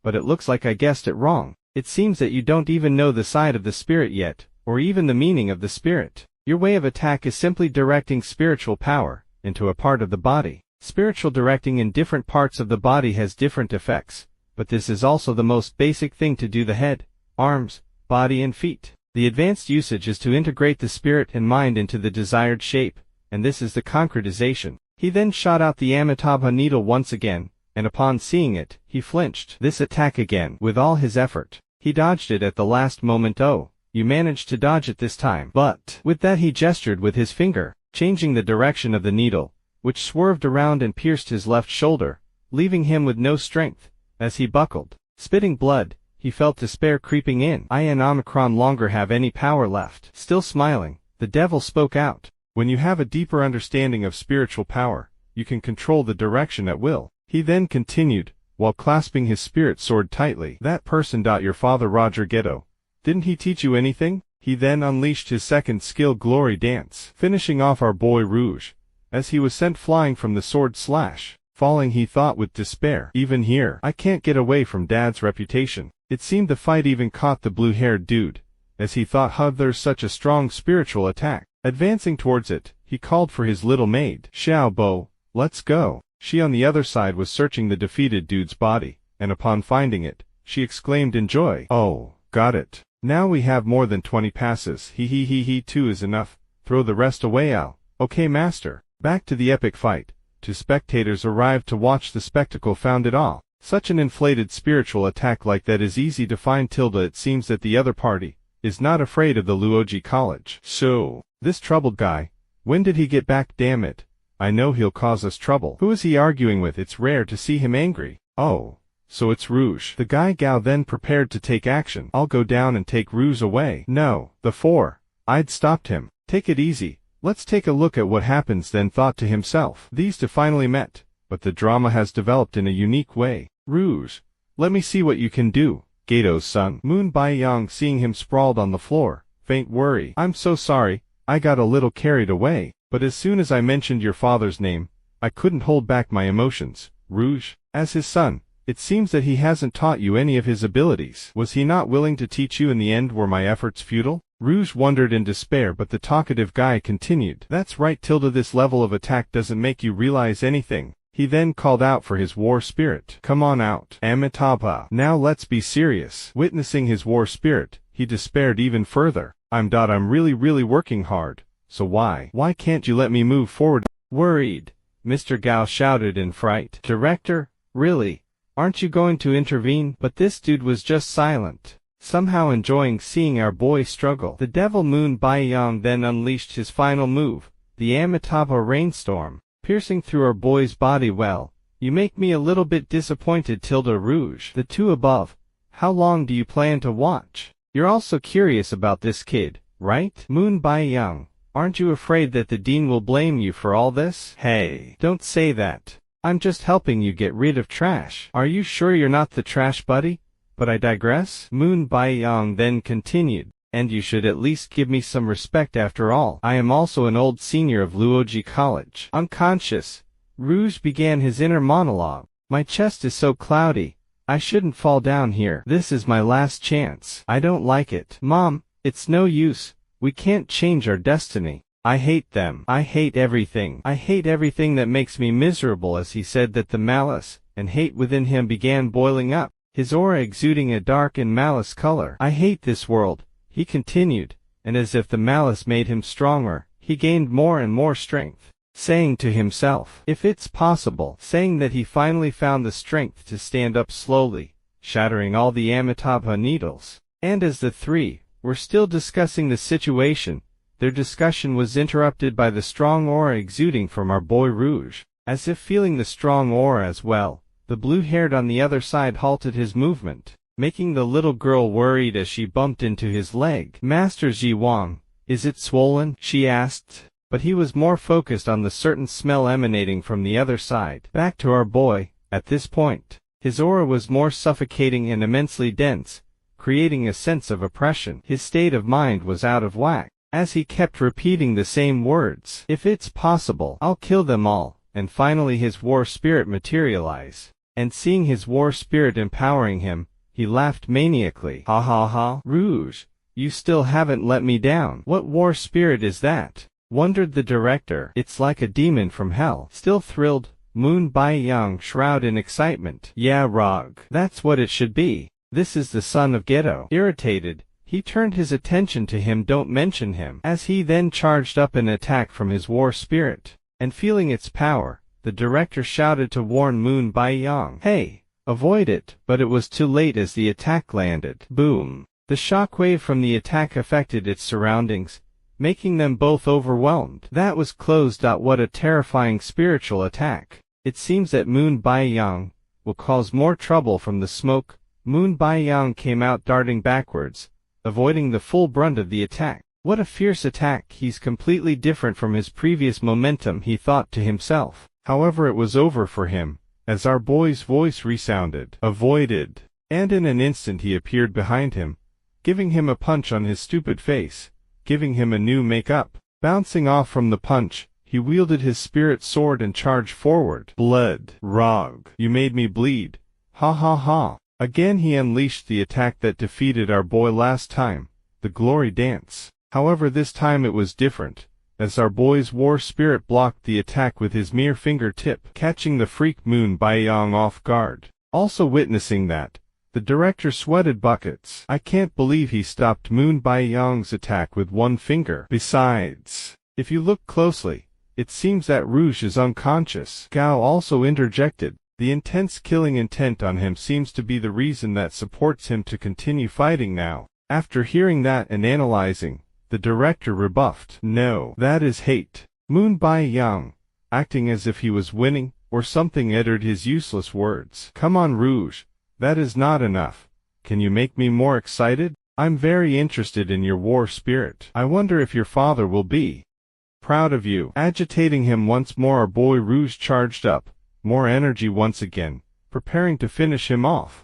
but it looks like I guessed it wrong. It seems that you don't even know the side of the spirit yet, or even the meaning of the spirit. Your way of attack is simply directing spiritual power into a part of the body. Spiritual directing in different parts of the body has different effects, but this is also the most basic thing to do: the head, arms, body and feet. The advanced usage is to integrate the spirit and mind into the desired shape, and this is the concretization. He then shot out the Amitabha needle once again, and upon seeing it, he flinched. This attack again. With all his effort, he dodged it at the last moment. Oh, you managed to dodge it this time. But with that he gestured with his finger, changing the direction of the needle, which swerved around and pierced his left shoulder, leaving him with no strength. As he buckled, spitting blood, he felt despair creeping in. I and Omicron longer have any power left. Still smiling, the devil spoke out. When you have a deeper understanding of spiritual power, you can control the direction at will. He then continued, while clasping his spirit sword tightly. That person. Your father Roger Ghetto. Didn't he teach you anything? He then unleashed his second skill, Glory Dance, finishing off our boy Rouge, as he was sent flying from the sword slash. Falling, he thought with despair, even here, I can't get away from Dad's reputation. It seemed the fight even caught the blue-haired dude, as he thought, how there's such a strong spiritual attack. Advancing towards it, he called for his little maid, Xiao Bo, let's go. She on the other side was searching the defeated dude's body, and upon finding it, she exclaimed in joy, oh, got it. Now we have more than 20 passes. He 2 is enough. Throw the rest away, Al. Okay, master. Back to the epic fight. Two spectators arrived to watch the spectacle found it all. Such an inflated spiritual attack like that is easy to find. It seems that the other party is not afraid of the Luoji College. So, this troubled guy, when did he get back? Damn it. I know he'll cause us trouble. Who is he arguing with? It's rare to see him angry. Oh, so it's Rouge. The guy Gao then prepared to take action. I'll go down and take Rouge away. No, the four. I'd stopped him. Take it easy. Let's take a look at what happens, then thought to himself. These two finally met, but the drama has developed in a unique way. Rouge, let me see what you can do. Gato's son. Moon Baiyang, seeing him sprawled on the floor, faint worry. I'm so sorry, I got a little carried away, but as soon as I mentioned your father's name, I couldn't hold back my emotions. Rouge, as his son, it seems that he hasn't taught you any of his abilities. Was he not willing to teach you in the end? Were my efforts futile? Rouge wondered in despair, but the talkative guy continued. That's right, Tilda, this level of attack doesn't make you realize anything. He then called out for his war spirit. Come on out, Amitabha. Now let's be serious. Witnessing his war spirit, he despaired even further. I'm really working hard. So why can't you let me move forward? Worried, Mr. Gao shouted in fright. Director, really? Aren't you going to intervene? But this dude was just silent, somehow enjoying seeing our boy struggle. The devil Moon Baiyang then unleashed his final move, the Amitabha rainstorm, piercing through our boy's body. Well, you make me a little bit disappointed, Tilda. Rouge. The two above. How long do you plan to watch? You're also curious about this kid, right? Moon Baiyang, aren't you afraid that the dean will blame you for all this? Hey, don't say that. I'm just helping you get rid of trash. Are you sure you're not the trash buddy? But I digress. Moon Baiyang then continued. And you should at least give me some respect after all. I am also an old senior of Luoji College. Unconscious, Rouge began his inner monologue. My chest is so cloudy. I shouldn't fall down here. This is my last chance. I don't like it. Mom, it's no use. We can't change our destiny. I hate them. I hate everything. I hate everything that makes me miserable. As he said that, the malice and hate within him began boiling up, his aura exuding a dark and malice color. I hate this world, he continued, and as if the malice made him stronger, he gained more and more strength, saying to himself, if it's possible, saying that he finally found the strength to stand up slowly, shattering all the Amitabha needles. And as the three were still discussing the situation, their discussion was interrupted by the strong aura exuding from our boy Rouge. As if feeling the strong aura as well, the blue-haired on the other side halted his movement, making the little girl worried as she bumped into his leg. Master Ji Wang, is it swollen? She asked, but he was more focused on the certain smell emanating from the other side. Back to our boy, at this point, his aura was more suffocating and immensely dense, creating a sense of oppression. His state of mind was out of whack, as he kept repeating the same words. If it's possible, I'll kill them all. And finally his war spirit materialized, and seeing his war spirit empowering him, he laughed maniacally. Ha ha ha. Rouge, you still haven't let me down. What war spirit is that? Wondered the director. It's like a demon from hell. Still thrilled, Moon Baiyang shrouded in excitement. Yeah, Rog. That's what it should be. This is the son of Ghetto. Irritated, he turned his attention to him. Don't mention him. As he then charged up an attack from his war spirit, and feeling its power, the director shouted to warn Moon Baiyang. Hey! Avoid it, but it was too late as the attack landed. Boom! The shockwave from the attack affected its surroundings, making them both overwhelmed. That was closed. What a terrifying spiritual attack. It seems that Moon Baiyang will cause more trouble from the smoke. Moon Baiyang came out darting backwards, avoiding the full brunt of the attack. What a fierce attack. He's completely different from his previous momentum, he thought to himself. However, it was over for him, as our boy's voice resounded. Avoided. And in an instant he appeared behind him, giving him a punch on his stupid face, giving him a new make-up. Bouncing off from the punch, he wielded his spirit sword and charged forward. Blood. Rog. You made me bleed. Ha ha ha. Again he unleashed the attack that defeated our boy last time, the glory dance. However, this time it was different, as our boy's war spirit blocked the attack with his mere fingertip, catching the freak Moon Baiyang off guard. Also witnessing that, the director sweated buckets. I can't believe he stopped Moon Baiyang's attack with one finger. Besides, if you look closely, it seems that Rouge is unconscious. Gao also interjected. The intense killing intent on him seems to be the reason that supports him to continue fighting now. After hearing that and analyzing, the director rebuffed. No, that is hate. Moon Bai-yang, acting as if he was winning, or something, uttered his useless words. Come on, Rouge, that is not enough. Can you make me more excited? I'm very interested in your war spirit. I wonder if your father will be proud of you. Agitating him once more, our boy Rouge charged up, more energy once again, preparing to finish him off.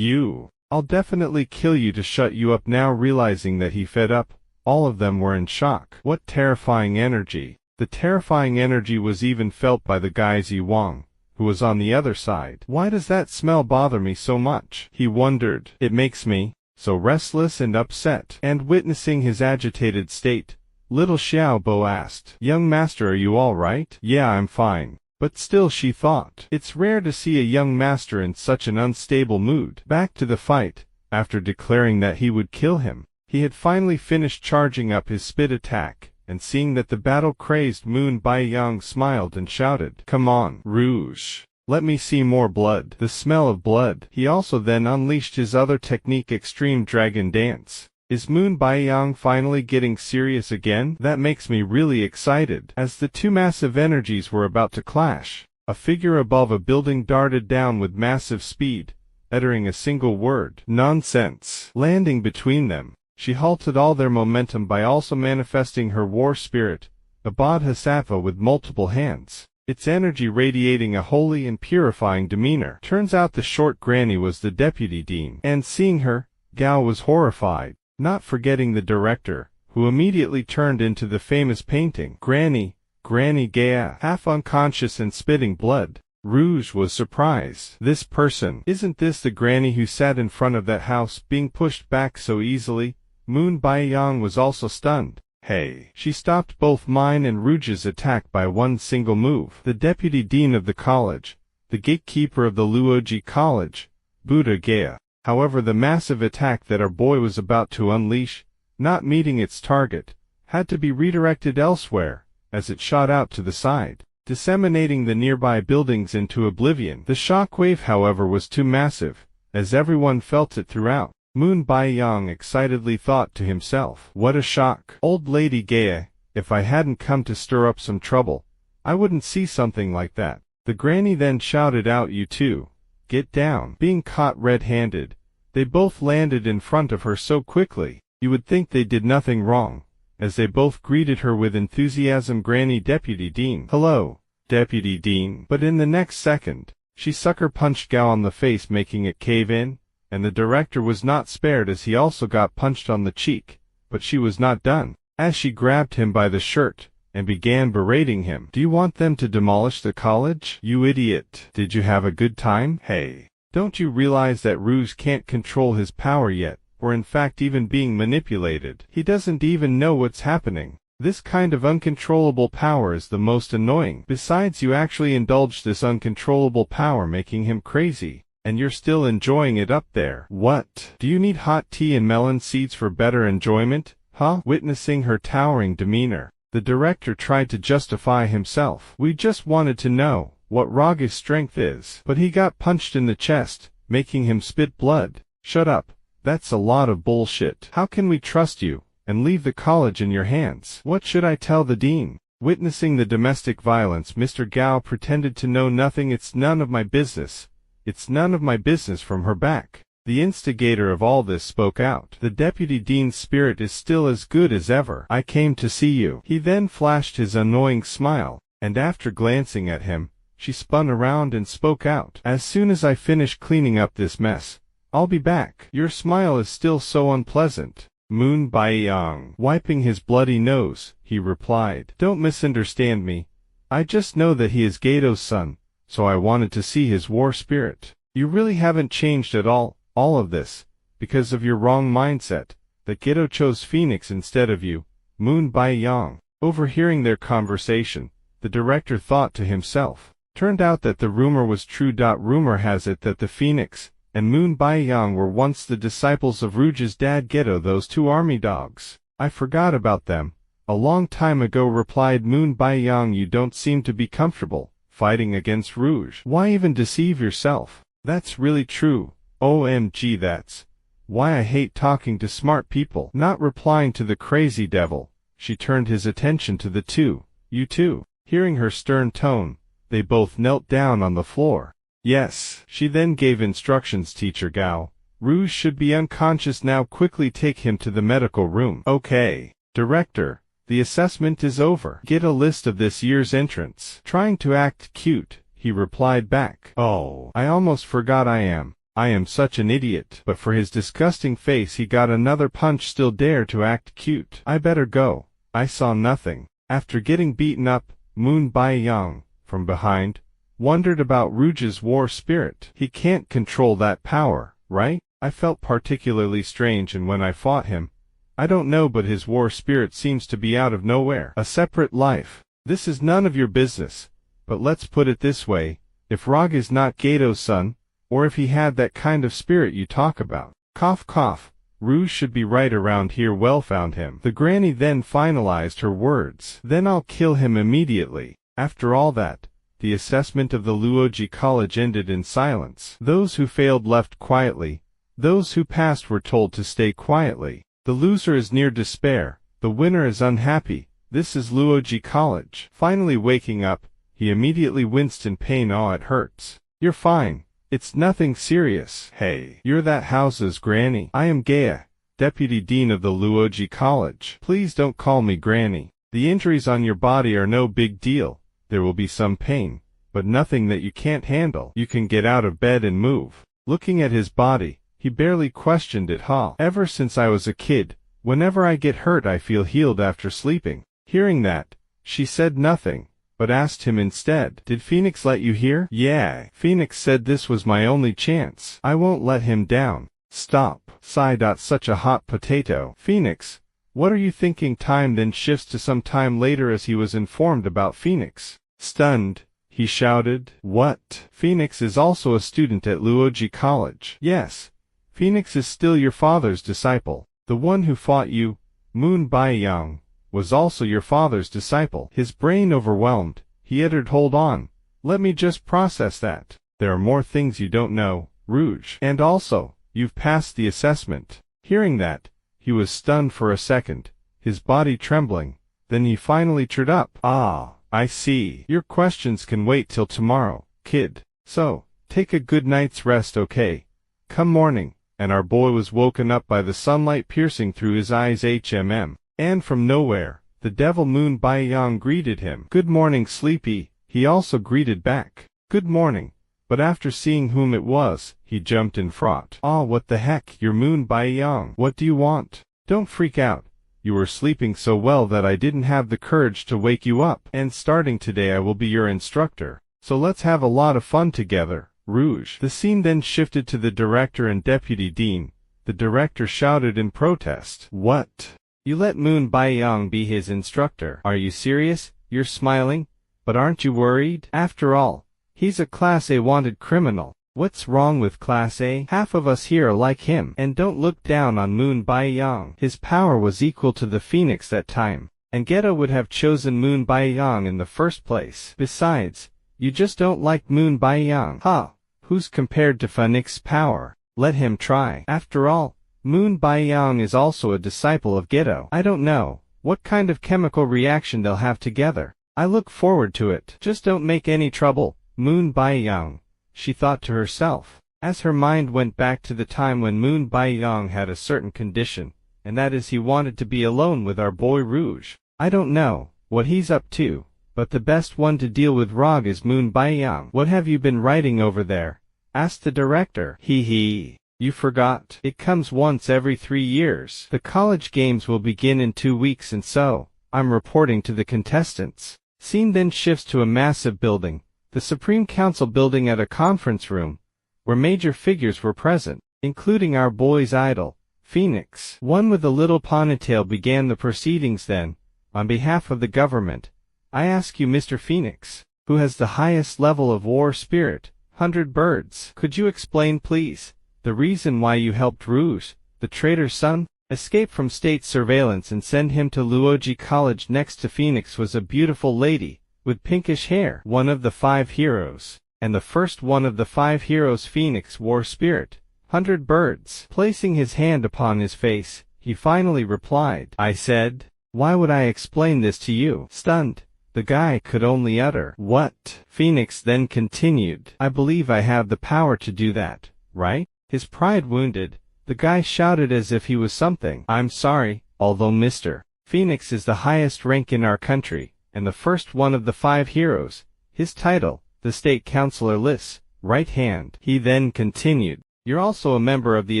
I'll definitely kill you to shut you up now. Realizing that he fed up, all of them were in shock. What terrifying energy. The terrifying energy was even felt by the guy Wang, who was on the other side. Why does that smell bother me so much? He wondered. It makes me so restless and upset. And witnessing his agitated state, little Xiaobo asked, Young master, are you all right? Yeah, I'm fine. But still, she thought, it's rare to see a young master in such an unstable mood. Back to the fight. After declaring that he would kill him, he had finally finished charging up his spit attack, and seeing that the battle-crazed Moon Bai-yang smiled and shouted, Come on, Rouge. Let me see more blood. The smell of blood. He also then unleashed his other technique, Extreme Dragon Dance. Is Moon Bai-yang finally getting serious again? That makes me really excited. As the two massive energies were about to clash, a figure above a building darted down with massive speed, uttering a single word, nonsense. Landing between them, she halted all their momentum by also manifesting her war spirit, a bodhisattva with multiple hands, its energy radiating a holy and purifying demeanor. Turns out the short granny was the deputy dean, and seeing her, Gao was horrified, not forgetting the director, who immediately turned into the famous painting. Granny Gaia, half unconscious and spitting blood. Rouge was surprised. This person, isn't this the granny who sat in front of that house, being pushed back so easily? Moon Bai-yang was also stunned. Hey! She stopped both mine and Rouge's attack by one single move. The deputy dean of the college, the gatekeeper of the Luoji College, Buddha Gaia. However, the massive attack that our boy was about to unleash, not meeting its target, had to be redirected elsewhere, as it shot out to the side, disseminating the nearby buildings into oblivion. The shockwave, however, was too massive, as everyone felt it throughout. Moon Bai-yang excitedly thought to himself, What a shock! Old Lady Gaia, if I hadn't come to stir up some trouble, I wouldn't see something like that. The granny then shouted out, You two, get down. Being caught red-handed, they both landed in front of her so quickly, you would think they did nothing wrong, as they both greeted her with enthusiasm. Granny Deputy Dean. Hello, Deputy Dean. But in the next second, she sucker-punched Gao on the face, making it cave in, and the director was not spared as he also got punched on the cheek. But she was not done, as she grabbed him by the shirt, and began berating him. Do you want them to demolish the college? You idiot. Did you have a good time? Hey, don't you realize that Rouge can't control his power yet, or in fact even being manipulated? He doesn't even know what's happening. This kind of uncontrollable power is the most annoying. Besides, you actually indulged this uncontrollable power, making him crazy, and you're still enjoying it up there. What? Do you need hot tea and melon seeds for better enjoyment? Huh? Witnessing her towering demeanor, the director tried to justify himself. We just wanted to know what Raga's strength is. But he got punched in the chest, making him spit blood. Shut up. That's a lot of bullshit. How can we trust you and leave the college in your hands? What should I tell the dean? Witnessing the domestic violence, Mr. Gao pretended to know nothing. It's none of my business. It's none of my business. From her back, the instigator of all this spoke out. The deputy dean's spirit is still as good as ever. I came to see you. He then flashed his annoying smile, and after glancing at him, she spun around and spoke out. As soon as I finish cleaning up this mess, I'll be back. Your smile is still so unpleasant. Moon Bai-yang, wiping his bloody nose, he replied. Don't misunderstand me. I just know that he is Gato's son, so I wanted to see his war spirit. You really haven't changed at all of this, because of your wrong mindset, that Gato chose Phoenix instead of you. Moon Bai-yang. Overhearing their conversation, the director thought to himself. Turned out that the rumor was true. Rumor has it that the Phoenix and Moon Bai-yang were once the disciples of Rouge's dad Gato, those two army dogs. I forgot about them a long time ago, replied Moon Bai-yang. You don't seem to be comfortable fighting against Rouge. Why even deceive yourself? That's really true. OMG, that's Why I hate talking to smart people. Not replying to the crazy devil, she turned his attention to the two. You two. Hearing her stern tone, they both knelt down on the floor. Yes. She then gave instructions. Teacher Gao, Rouge should be unconscious now. Quickly take him to the medical room. Okay. Director, the assessment is over. Get a list of this year's entrants. Trying to act cute, he replied back. Oh, I almost forgot I am such an idiot. But for his disgusting face he got another punch. Still dare to act cute. I better go. I saw nothing. After getting beaten up, Moon Baiyang, from behind, wondered about Rouge's war spirit. He can't control that power, right? I felt particularly strange, and when I fought him, I don't know, but his war spirit seems to be out of nowhere. A separate life. This is none of your business. But let's put it this way, if Rog is not Gato's son, or if he had that kind of spirit you talk about, cough cough, Rouge should be right around here. Well, found him. The granny then finalized her words. Then I'll kill him immediately. After all that, the assessment of the Luoji College ended in silence. Those who failed left quietly. Those who passed were told to stay quietly. The loser is near despair. The winner is unhappy. This is Luoji College. Finally waking up, he immediately winced in pain. Oh, it hurts. You're fine. It's nothing serious. Hey, you're that house's granny. I am Gaia, Deputy Dean of the Luoji College. Please don't call me granny. The injuries on your body are no big deal. There will be some pain, but nothing that you can't handle. You can get out of bed and move. Looking at his body, he barely questioned it. Ever since I was a kid, whenever I get hurt I feel healed after sleeping. Hearing that, she said nothing, but asked him instead, did Phoenix let you hear? Yeah. Phoenix said this was my only chance. I won't let him down. Stop. Sighed. Such a hot potato. Phoenix, what are you thinking? Time then shifts to some time later as he was informed about Phoenix. Stunned, he shouted, what? Phoenix is also a student at Luoji College. Yes. Phoenix is still your father's disciple. The one who fought you, Moon Baiyang, was also your father's disciple. His brain overwhelmed, he uttered, hold on, let me just process that. There are more things you don't know, Rouge. And also, you've passed the assessment. Hearing that, he was stunned for a second, his body trembling, then he finally cheered up. Ah, I see. Your questions can wait till tomorrow, kid. So, take a good night's rest, okay? Come morning. And our boy was woken up by the sunlight piercing through his eyes. And from nowhere, the devil Moon Baiyang greeted him. Good morning, sleepy. He also greeted back. Good morning. But after seeing whom it was, he jumped in fright. Ah, what the heck, you're Moon Baiyang. What do you want? Don't freak out. You were sleeping so well that I didn't have the courage to wake you up. And starting today I will be your instructor. So let's have a lot of fun together, Rouge. The scene then shifted to the director and deputy dean. The director shouted in protest. What? You let Moon Baiyang be his instructor? Are you serious? You're smiling? But aren't you worried? After all, he's a Class A wanted criminal. What's wrong with Class A? Half of us here are like him. And don't look down on Moon Baiyang. His power was equal to the Phoenix that time, and Geto would have chosen Moon Baiyang in the first place. Besides, you just don't like Moon Baiyang. Who's compared to Phoenix's power? Let him try. After all, Moon Baiyang is also a disciple of Geto. I don't know what kind of chemical reaction they'll have together. I look forward to it. Just don't make any trouble, Moon Baiyang, she thought to herself, as her mind went back to the time when Moon Baiyang had a certain condition, and that is he wanted to be alone with our boy Rouge. I don't know what he's up to, but the best one to deal with Rog is Moon Baiyang. What have you been writing over there? Asked the director. Hee. You forgot. It comes once every 3 years. The college games will begin in 2 weeks, and so, I'm reporting to the contestants. Scene then shifts to a massive building, the Supreme Council building, at a conference room, where major figures were present, including our boy's idol, Phoenix. One with a little ponytail began the proceedings. Then, on behalf of the government, I ask you, Mr. Phoenix, who has the highest level of war spirit, 100 birds. Could you explain, please, the reason why you helped Rouge, the traitor's son, escape from state surveillance and send him to Luoji College? Next to Phoenix was a beautiful lady, with pinkish hair, one of the 5 heroes, and the first one of the 5 heroes. Phoenix war spirit, 100 birds. Placing his hand upon his face, he finally replied. I said, "Why would I explain this to you?" Stunned, the guy could only utter, "What?" Phoenix then continued, "I believe I have the power to do that, right?" His pride wounded, the guy shouted as if he was something. "I'm sorry, although Mr. Phoenix is the highest rank in our country, and the first one of the 5 heroes. His title, the State Councilor Lys, right hand." He then continued, "You're also a member of the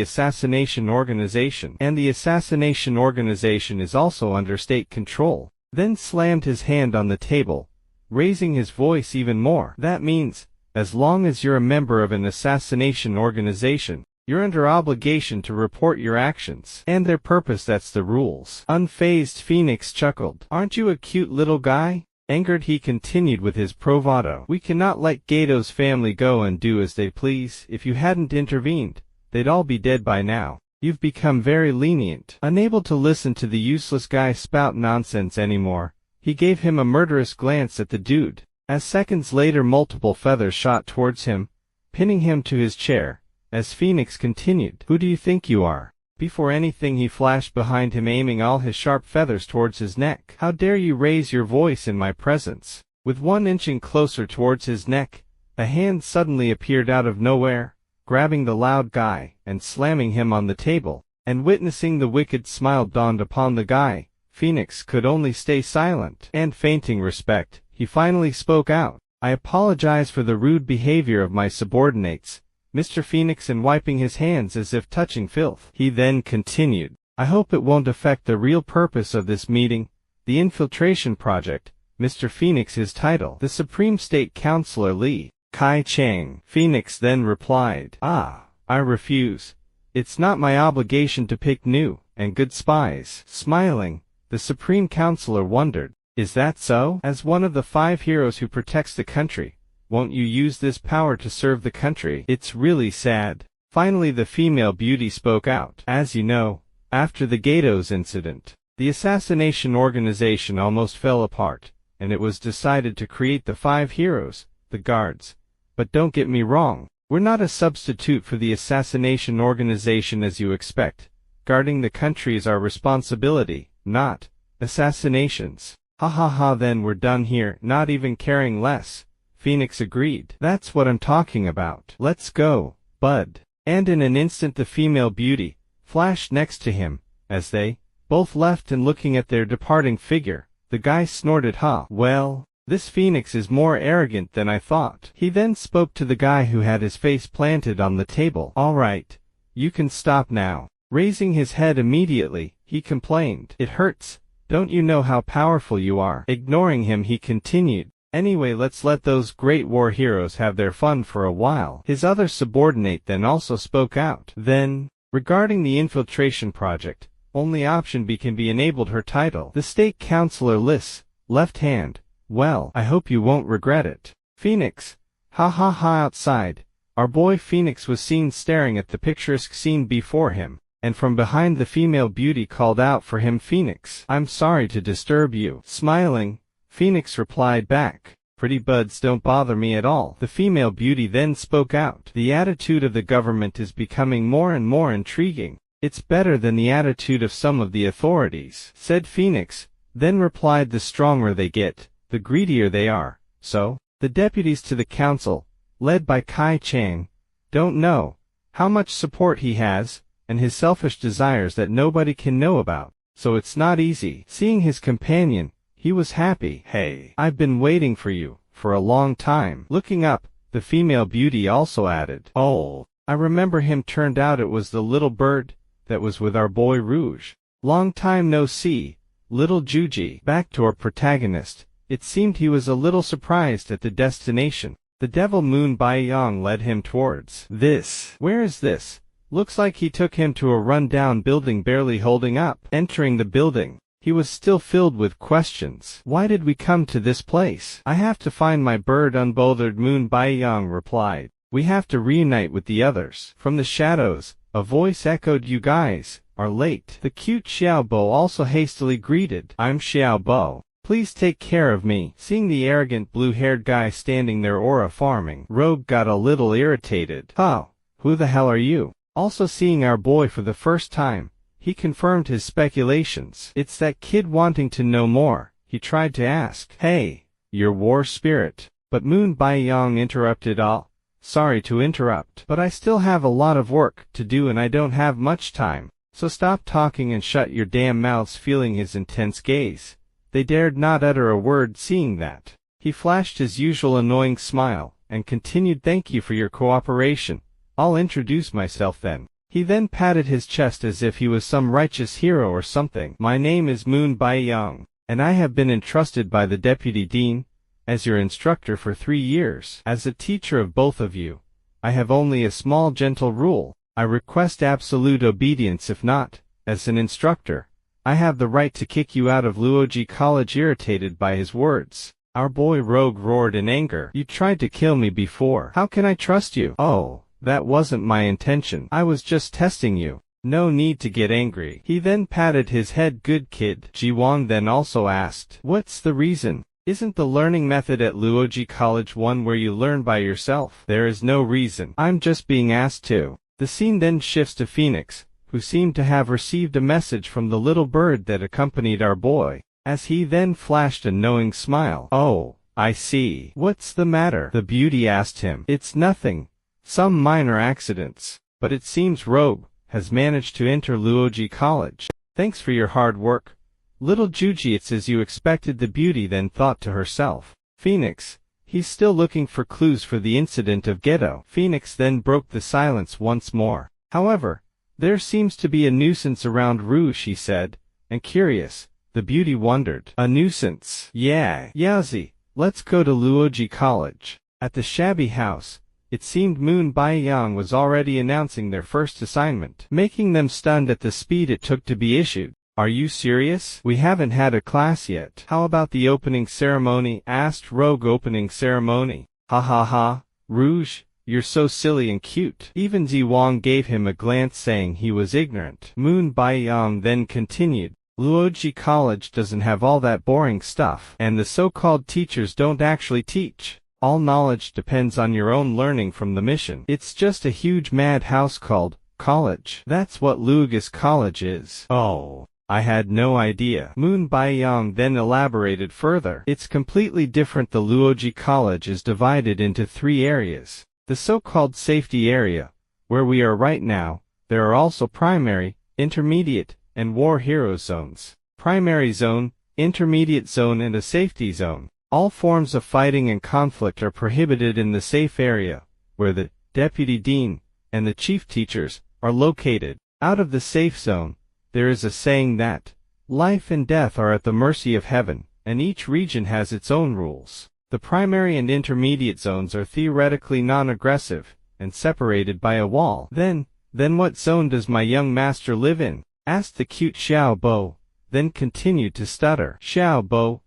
Assassination Organization, and the Assassination Organization is also under state control." Then slammed his hand on the table, raising his voice even more. "That means, as long as you're a member of an assassination organization, you're under obligation to report your actions and their purpose. That's the rules." Unfazed, Phoenix chuckled. "Aren't you a cute little guy?" Angered, he continued with his bravado. "We cannot let Gato's family go and do as they please. If you hadn't intervened, they'd all be dead by now. You've become very lenient." Unable to listen to the useless guy spout nonsense anymore, he gave him a murderous glance at the dude. As seconds later multiple feathers shot towards him, pinning him to his chair, as Phoenix continued, "Who do you think you are?" Before anything, he flashed behind him, aiming all his sharp feathers towards his neck. "How dare you raise your voice in my presence?" With one inching closer towards his neck, a hand suddenly appeared out of nowhere, grabbing the loud guy and slamming him on the table. And witnessing the wicked smile dawned upon the guy, Phoenix could only stay silent. And fainting respect, he finally spoke out. "I apologize for the rude behavior of my subordinates, Mr. Phoenix," and wiping his hands as if touching filth. He then continued, "I hope it won't affect the real purpose of this meeting, the infiltration project, Mr. Phoenix. His title, the Supreme State Councilor Li Kai Chang." Phoenix then replied, I refuse. It's not my obligation to pick new and good spies." Smiling, the Supreme Councilor wondered, "Is that so? As one of the 5 heroes who protects the country, won't you use this power to serve the country? It's really sad." Finally, the female beauty spoke out. "As you know, after the Gatos incident, the assassination organization almost fell apart, and it was decided to create the 5 heroes, the guards. But don't get me wrong, we're not a substitute for the assassination organization as you expect. Guarding the country is our responsibility, not assassinations." "Ha ha ha, then we're done here, not even caring less," Phoenix agreed. "That's what I'm talking about. Let's go, bud." And in an instant the female beauty flashed next to him. As they both left and looking at their departing figure, the guy snorted, "Huh, well, this Phoenix is more arrogant than I thought." He then spoke to the guy who had his face planted on the table. "All right, you can stop now." Raising his head immediately, he complained, "It hurts. Don't you know how powerful you are?" Ignoring him, he continued, "Anyway, let's let those great war heroes have their fun for a while." His other subordinate then also spoke out. "Then, regarding the infiltration project, only option B can be enabled. Her title, the State Councilor Lys, left hand. Well, I hope you won't regret it." Phoenix, ha ha ha. Outside, our boy Phoenix was seen staring at the picturesque scene before him, and from behind the female beauty called out for him, "Phoenix, I'm sorry to disturb you." Smiling, Phoenix replied back, "Pretty buds don't bother me at all." The female beauty then spoke out. "The attitude of the government is becoming more and more intriguing. It's better than the attitude of some of the authorities," said Phoenix, then replied, "The stronger they get, the greedier they are. So, the deputies to the council, led by Kai Chang, don't know how much support he has, and his selfish desires that nobody can know about. So it's not easy." Seeing his companion, he was happy. "Hey, I've been waiting for you for a long time." Looking up, the female beauty also added, "Oh, I remember him. Turned out it was the little bird that was with our boy Rouge. Long time no see, little Juji." Back to our protagonist. It seemed he was a little surprised at the destination. The devil Moon Baiyang led him towards. Where is this? Looks like he took him to a run-down building barely holding up. Entering the building, he was still filled with questions. "Why did we come to this place?" "I have to find my bird," unbothered Moon Baiyang replied. "We have to reunite with the others." From the shadows, a voice echoed, "You guys are late." The cute Xiao Bo also hastily greeted. "I'm Xiao Bo. Please take care of me." Seeing the arrogant blue-haired guy standing there, Aura farming, Rogue got a little irritated. "Huh, who the hell are you?" Also seeing our boy for the first time, he confirmed his speculations. It's that kid wanting to know more. He tried to ask, "Hey, your war spirit." But Moon Baiyang interrupted all. "Sorry to interrupt, but I still have a lot of work to do and I don't have much time. So stop talking and shut your damn mouths." Feeling his intense gaze, they dared not utter a word. Seeing that, he flashed his usual annoying smile and continued, "Thank you for your cooperation. I'll introduce myself then." He then patted his chest as if he was some righteous hero or something. "My name is Moon Baiyang, and I have been entrusted by the Deputy Dean as your instructor for 3 years. As a teacher of both of you, I have only a small gentle rule. I request absolute obedience. If not, as an instructor, I have the right to kick you out of Luoji College." Irritated by his words, our boy Rogue roared in anger. "You tried to kill me before. How can I trust you?" "Oh, that wasn't my intention. I was just testing you. No need to get angry." He then patted his head. "Good kid." Ji Wang then also asked, "What's the reason? Isn't the learning method at Luoji College one where you learn by yourself?" "There is no reason. I'm just being asked to." The scene then shifts to Phoenix, who seemed to have received a message from the little bird that accompanied our boy, as he then flashed a knowing smile. "Oh, I see. What's the matter?" the beauty asked him. "It's nothing. Some minor accidents. But it seems Rogue has managed to enter Luoji College. Thanks for your hard work, little Juji. It's as you expected," the beauty then thought to herself. "Phoenix, he's still looking for clues for the incident of Ghetto." Phoenix then broke the silence once more. "However, there seems to be a nuisance around Rouge," she said, and curious, the beauty wondered. "A nuisance?" "Yeah, Yazi, let's go to Luoji College." At the shabby house, it seemed Moon Baiyang was already announcing their first assignment, making them stunned at the speed it took to be issued. "Are you serious? We haven't had a class yet." "How about the opening ceremony?" asked Rogue. "Opening ceremony? Ha ha ha, Rouge, you're so silly and cute." Even Ji Wang gave him a glance saying he was ignorant. Moon Baiyang then continued, "Luoji College doesn't have all that boring stuff, and the so-called teachers don't actually teach. All knowledge depends on your own learning from the mission. It's just a huge madhouse called college. That's what Luoji's College is." "Oh, I had no idea." Moon Baiyang then elaborated further. "It's completely different. The Luoji College is divided into 3 areas. The so-called safety area, where we are right now. There are also primary, intermediate, and war hero zones. Primary zone, intermediate zone, and a safety zone. All forms of fighting and conflict are prohibited in the safe area, where the Deputy Dean and the Chief Teachers are located. Out of the safe zone, there is a saying that life and death are at the mercy of heaven, and each region has its own rules. The primary and intermediate zones are theoretically non-aggressive, and separated by a wall." Then what zone does my young master live in?" asked the cute Xiao Bo, then continued to stutter. Xiao Bo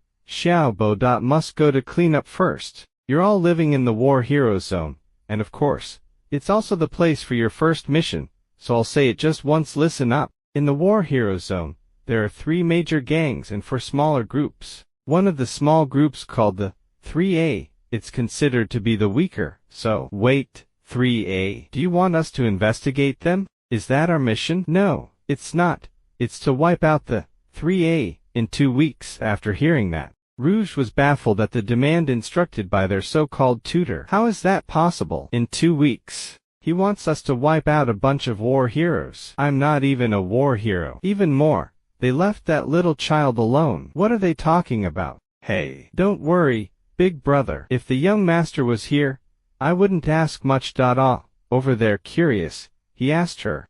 must go to clean up first. You're all living in the war hero zone, and of course, it's also the place for your first mission, so I'll say it just once. Listen up. In the war hero zone, there are 3 major gangs and 4 smaller groups. One of the small groups called the 3A, it's considered to be the weaker. So, wait, 3A? Do you want us to investigate them? Is that our mission? No, it's not. It's to wipe out the 3A in 2 weeks. After hearing that, Rouge was baffled at the demand instructed by their so-called tutor. How is that possible? In 2 weeks? He wants us to wipe out a bunch of war heroes. I'm not even a war hero. Even more, they left that little child alone. What are they talking about? Hey, don't worry, big brother. If the young master was here, I wouldn't ask much. Over there curious, he asked her.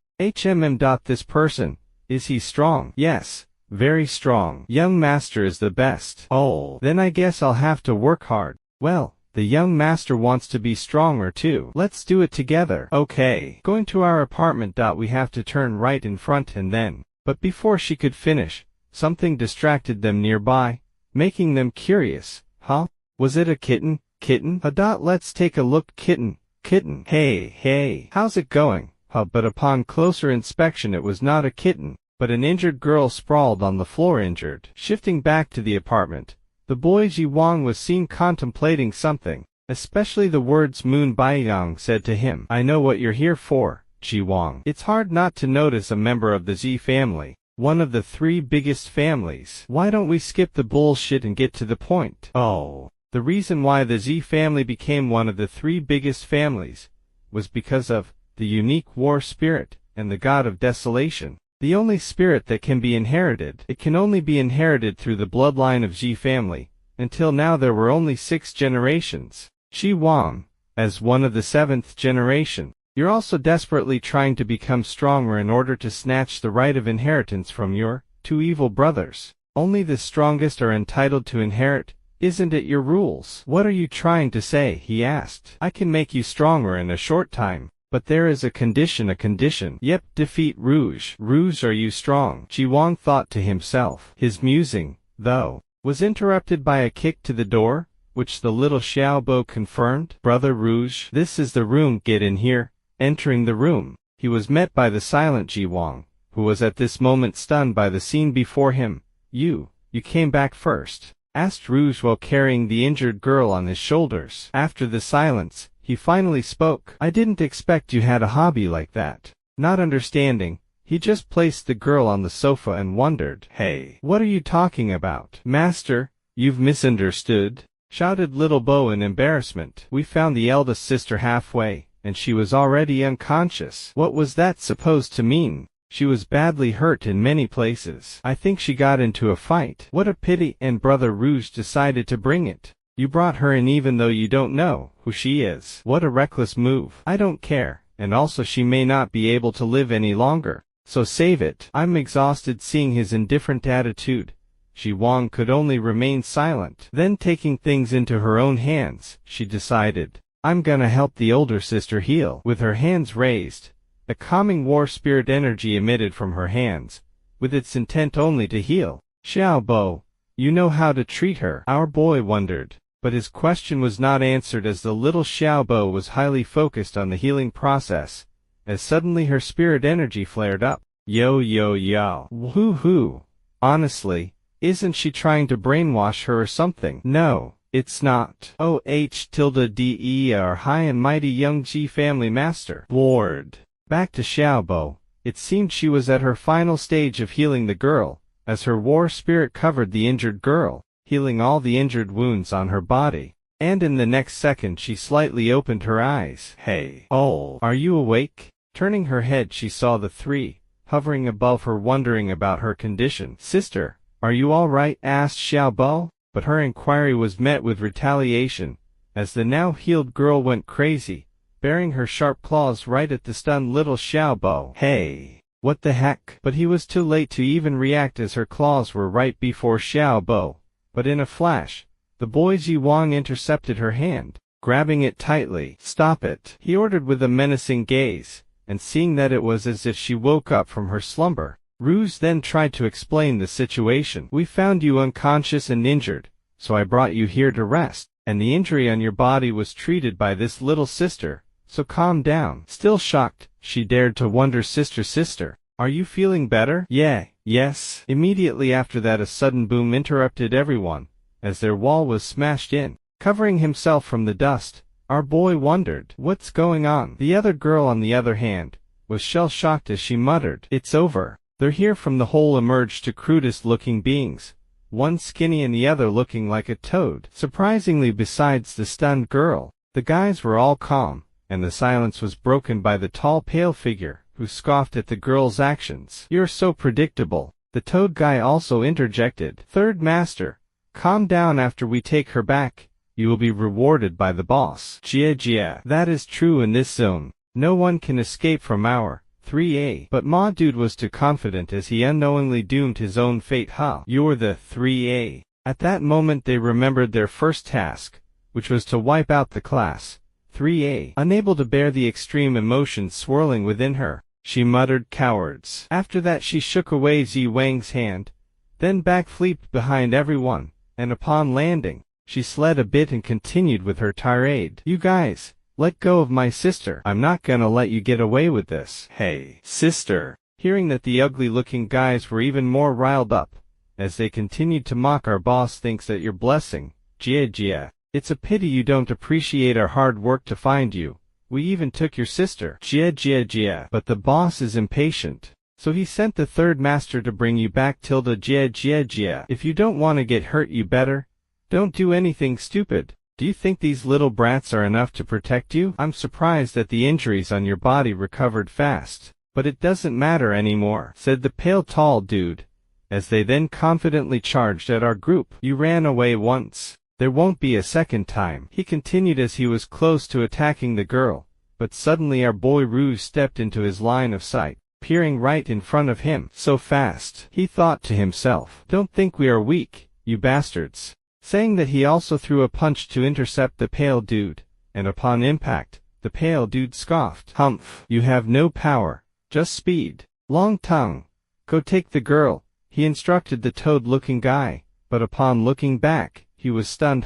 This person, is he strong? Yes, very strong. Young master is the best. Oh, then I guess I'll have to work hard. Well, the young master wants to be stronger too. Let's do it together. Okay. Going to our apartment. We have to turn right in front and then. But before she could finish, something distracted them nearby, making them curious. Huh? Was it a kitten? Kitten? Let's take a look. Kitten. Hey, how's it going? But upon closer inspection it was not a kitten, but an injured girl sprawled on the floor injured. Shifting back to the apartment, the boy Ji Wang was seen contemplating something, especially the words Moon Baiyang said to him. I know what you're here for, Ji Wang. It's hard not to notice a member of the Z family. One of the 3 biggest families. Why don't we skip the bullshit and get to the point? Oh. The reason why the Z family became one of the 3 biggest families was because of the unique war spirit and the god of desolation. The only spirit that can be inherited. It can only be inherited through the bloodline of Z family. Until now there were only 6 generations. Ji Wang, as one of the 7th generation. You're also desperately trying to become stronger in order to snatch the right of inheritance from your 2 evil brothers. Only the strongest are entitled to inherit. Isn't it your rules? What are you trying to say? He asked. I can make you stronger in a short time. But there is a condition. Yep, defeat Rouge. Rouge, are you strong? Ji Wang thought to himself. His musing, though, was interrupted by a kick to the door, which the little Xiaobo confirmed. Brother Rouge, this is the room, get in here. Entering the room, he was met by the silent Ji Wang, who was at this moment stunned by the scene before him. You came back first? Asked Rouge while carrying the injured girl on his shoulders. After the silence, he finally spoke. I didn't expect you had a hobby like that. Not understanding, he just placed the girl on the sofa and wondered. Hey, what are you talking about? Master, you've misunderstood, shouted little Bo in embarrassment. We found the eldest sister halfway, and she was already unconscious. What was that supposed to mean? She was badly hurt in many places. I think she got into a fight. What a pity, and Brother Rouge decided to bring it. You brought her in even though you don't know who she is. What a reckless move. I don't care, and also she may not be able to live any longer. So save it. I'm exhausted seeing his indifferent attitude. Ji Wang could only remain silent. Then taking things into her own hands, she decided, I'm gonna help the older sister heal. With her hands raised, a calming war spirit energy emitted from her hands, with its intent only to heal. Xiaobo, you know how to treat her? Our boy wondered, but his question was not answered as the little Xiaobo was highly focused on the healing process, as suddenly her spirit energy flared up. Yo. Woohoo. Honestly, isn't she trying to brainwash her or something? No, it's not. OH_DE our high and mighty young G family master. Lord. Back to Xiaobo, it seemed she was at her final stage of healing the girl, as her war spirit covered the injured girl, healing all the injured wounds on her body. And in the next second she slightly opened her eyes. Hey. Oh, are you awake? Turning her head she saw the 3, hovering above her wondering about her condition. Sister, are you all right? Asked Xiaobo, but her inquiry was met with retaliation, as the now healed girl went crazy, bearing her sharp claws right at the stunned little Xiaobo. Hey, what the heck? But he was too late to even react as her claws were right before Xiaobo. But in a flash, the boy Ji Wang intercepted her hand, grabbing it tightly. Stop it, he ordered with a menacing gaze, and seeing that it was as if she woke up from her slumber, Rouge then tried to explain the situation. We found you unconscious and injured, so I brought you here to rest, and the injury on your body was treated by this little sister. So calm down. Still shocked, she dared to wonder, sister, are you feeling better? Yes. Immediately after that a sudden boom interrupted everyone, as their wall was smashed in. Covering himself from the dust, our boy wondered, what's going on? The other girl on the other hand, was shell-shocked as she muttered, it's over. They're here. From the hole emerged two crudest looking beings, one skinny and the other looking like a toad. Surprisingly, besides the stunned girl, the guys were all calm, and the silence was broken by the tall pale figure, who scoffed at the girl's actions. You're so predictable, the toad guy also interjected. Third master, calm down. After we take her back, you will be rewarded by the boss. Jia. That is true in this zone. No one can escape from our 3A. But Ma Dude was too confident as he unknowingly doomed his own fate. You're the 3A. At that moment they remembered their first task, which was to wipe out the class 3A. Unable to bear the extreme emotions swirling within her, she muttered, cowards. After that she shook away Zi Wang's hand, then backflipped behind everyone, and upon landing, she slid a bit and continued with her tirade. You guys, let go of my sister. I'm not gonna let you get away with this. Hey, sister. Hearing that the ugly-looking guys were even more riled up, as they continued to mock, our boss thinks that your blessing, Jia. It's a pity you don't appreciate our hard work to find you. We even took your sister. Jia. But the boss is impatient. So he sent the third master to bring you back. Jia. If you don't want to get hurt, you better don't do anything stupid. Do you think these little brats are enough to protect you? I'm surprised that the injuries on your body recovered fast. But it doesn't matter anymore, said the pale tall dude, as they then confidently charged at our group. You ran away once. There won't be a second time, he continued as he was close to attacking the girl. But suddenly our boy Rouge stepped into his line of sight, peering right in front of him. So fast, he thought to himself. Don't think we are weak, you bastards. Saying that, he also threw a punch to intercept the pale dude, and upon impact, the pale dude scoffed. Humph, you have no power, just speed. Long tongue, go take the girl, he instructed the toad-looking guy, but upon looking back, he was stunned.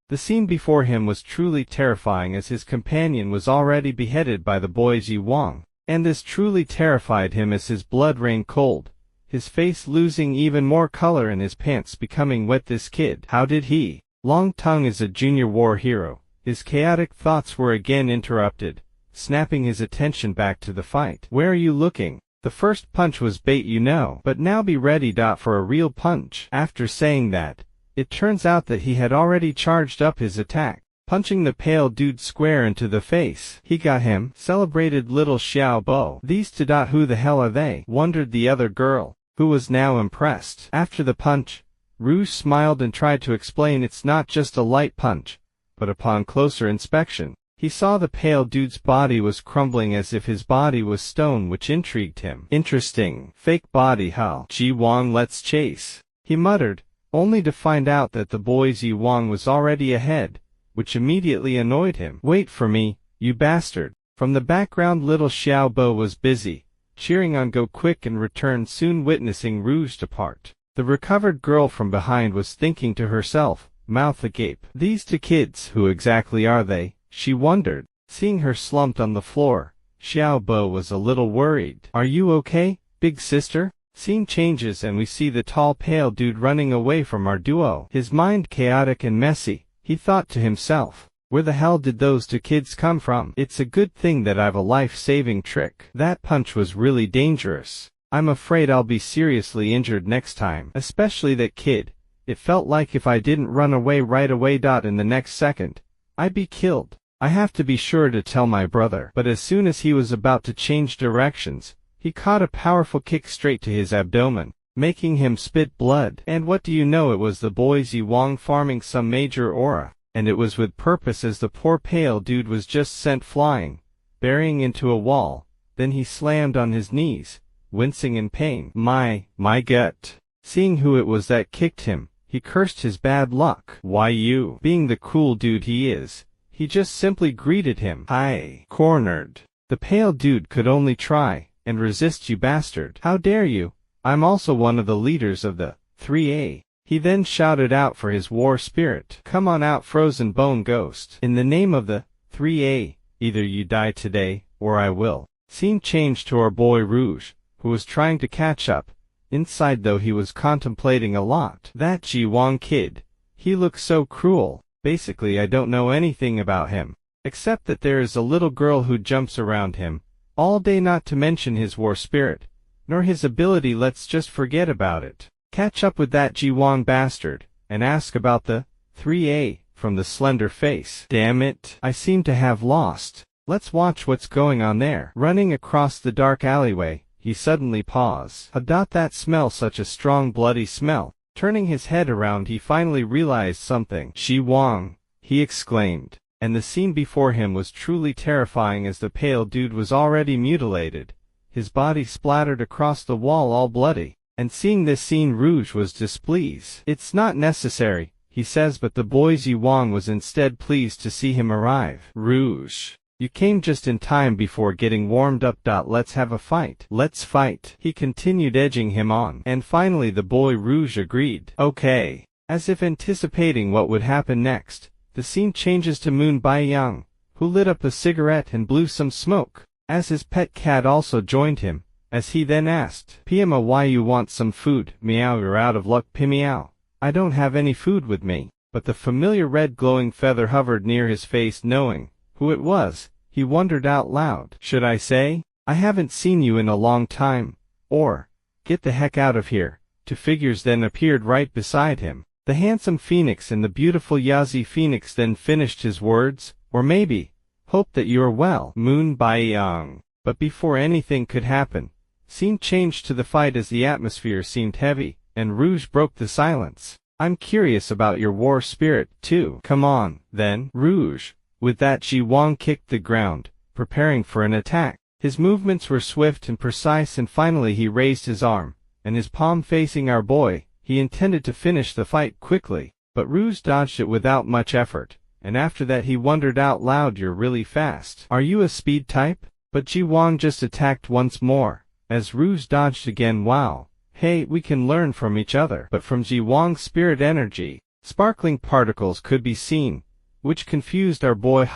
The scene before him was truly terrifying, as his companion was already beheaded by the boy Ji Wang, and this truly terrified him as his blood rained cold, his face losing even more color and his pants becoming wet. This kid, how did he? Long Tongue is a junior war hero. His chaotic thoughts were again interrupted, snapping his attention back to the fight. Where are you looking? The first punch was bait, you know, but now be ready for a real punch. After saying that, it turns out that he had already charged up his attack, punching the pale dude square into the face. He got him, celebrated little Xiao Bo. These two. Who the hell are they? Wondered the other girl, who was now impressed. After the punch, Rouge smiled and tried to explain it's not just a light punch, but upon closer inspection, he saw the pale dude's body was crumbling as if his body was stone, which intrigued him. Interesting. Fake body, huh? Ji Wang, let's chase, he muttered, only to find out that the boy Ji Wang was already ahead, which immediately annoyed him. Wait for me, you bastard. From the background, little Xiao Bo was busy cheering on Go Quick and returned soon, witnessing Rouge depart. The recovered girl from behind was thinking to herself, mouth agape. These two kids, who exactly are they? She wondered. Seeing her slumped on the floor, Xiao Bo was a little worried. Are you okay, big sister? Scene changes and we see the tall pale dude running away from our duo. His mind chaotic and messy, he thought to himself. Where the hell did those two kids come from? It's a good thing that I've a life-saving trick. That punch was really dangerous. I'm afraid I'll be seriously injured next time. Especially that kid. It felt like if I didn't run away right away. In the next second, I'd be killed. I have to be sure to tell my brother. But as soon as he was about to change directions, he caught a powerful kick straight to his abdomen, making him spit blood. And what do you know, it was the boy Ji Wang farming some major aura. And it was with purpose, as the poor pale dude was just sent flying, burying into a wall. Then he slammed on his knees, wincing in pain. My gut. Seeing who it was that kicked him, he cursed his bad luck. Why, you, being the cool dude he is, he just simply greeted him. Hi. Cornered. The pale dude could only try and resist. You bastard. How dare you? I'm also one of the leaders of the 3A. He then shouted out for his war spirit. Come on out, frozen bone ghost. In the name of the 3A, either you die today, or I will. Scene changed to our boy Rouge, who was trying to catch up. Inside though, he was contemplating a lot. That Ji Wang kid. He looks so cruel. Basically, I don't know anything about him, except that there is a little girl who jumps around him all day, not to mention his war spirit, nor his ability. Let's just forget about it. Catch up with that Ji Wang bastard, and ask about the 3A, from the slender face. Damn it, I seem to have lost. Let's watch what's going on there. Running across the dark alleyway, he suddenly paused. That smell, such a strong bloody smell. Turning his head around, he finally realized something. Ji Wang, he exclaimed. And the scene before him was truly terrifying, as the pale dude was already mutilated, his body splattered across the wall all bloody. And seeing this scene, Rouge was displeased. It's not necessary, he says, but the boy Ji Wang was instead pleased to see him arrive. Rouge, you came just in time before getting warmed up. Let's have a fight. Let's fight, he continued, edging him on. And finally the boy Rouge agreed. Okay. As if anticipating what would happen next, the scene changes to Moon Baiyang, who lit up a cigarette and blew some smoke, as his pet cat also joined him. As he then asked, Pima, why you want some food? Meow, you're out of luck, Pimiao. I don't have any food with me. But the familiar red glowing feather hovered near his face. Knowing who it was, He wondered out loud. Should I say, I haven't seen you in a long time, or, get the heck out of here? Two figures then appeared right beside him. The handsome Phoenix and the beautiful Yazi Phoenix then finished his words, or maybe, hope that you are well, Moon Baiyang. But before anything could happen, scene changed to the fight as the atmosphere seemed heavy, and Rouge broke the silence. I'm curious about your war spirit, too. Come on, then, Rouge. With that Ji Wang kicked the ground, preparing for an attack. His movements were swift and precise, and finally he raised his arm, and his palm facing our boy. He intended to finish the fight quickly, but Rouge dodged it without much effort, and after that he wondered out loud, you're really fast. Are you a speed type? But Ji Wang just attacked once more, as Rouge dodged again. Wow. Hey, we can learn from each other. But from Ji Wang's spirit energy, sparkling particles could be seen, which confused our boy.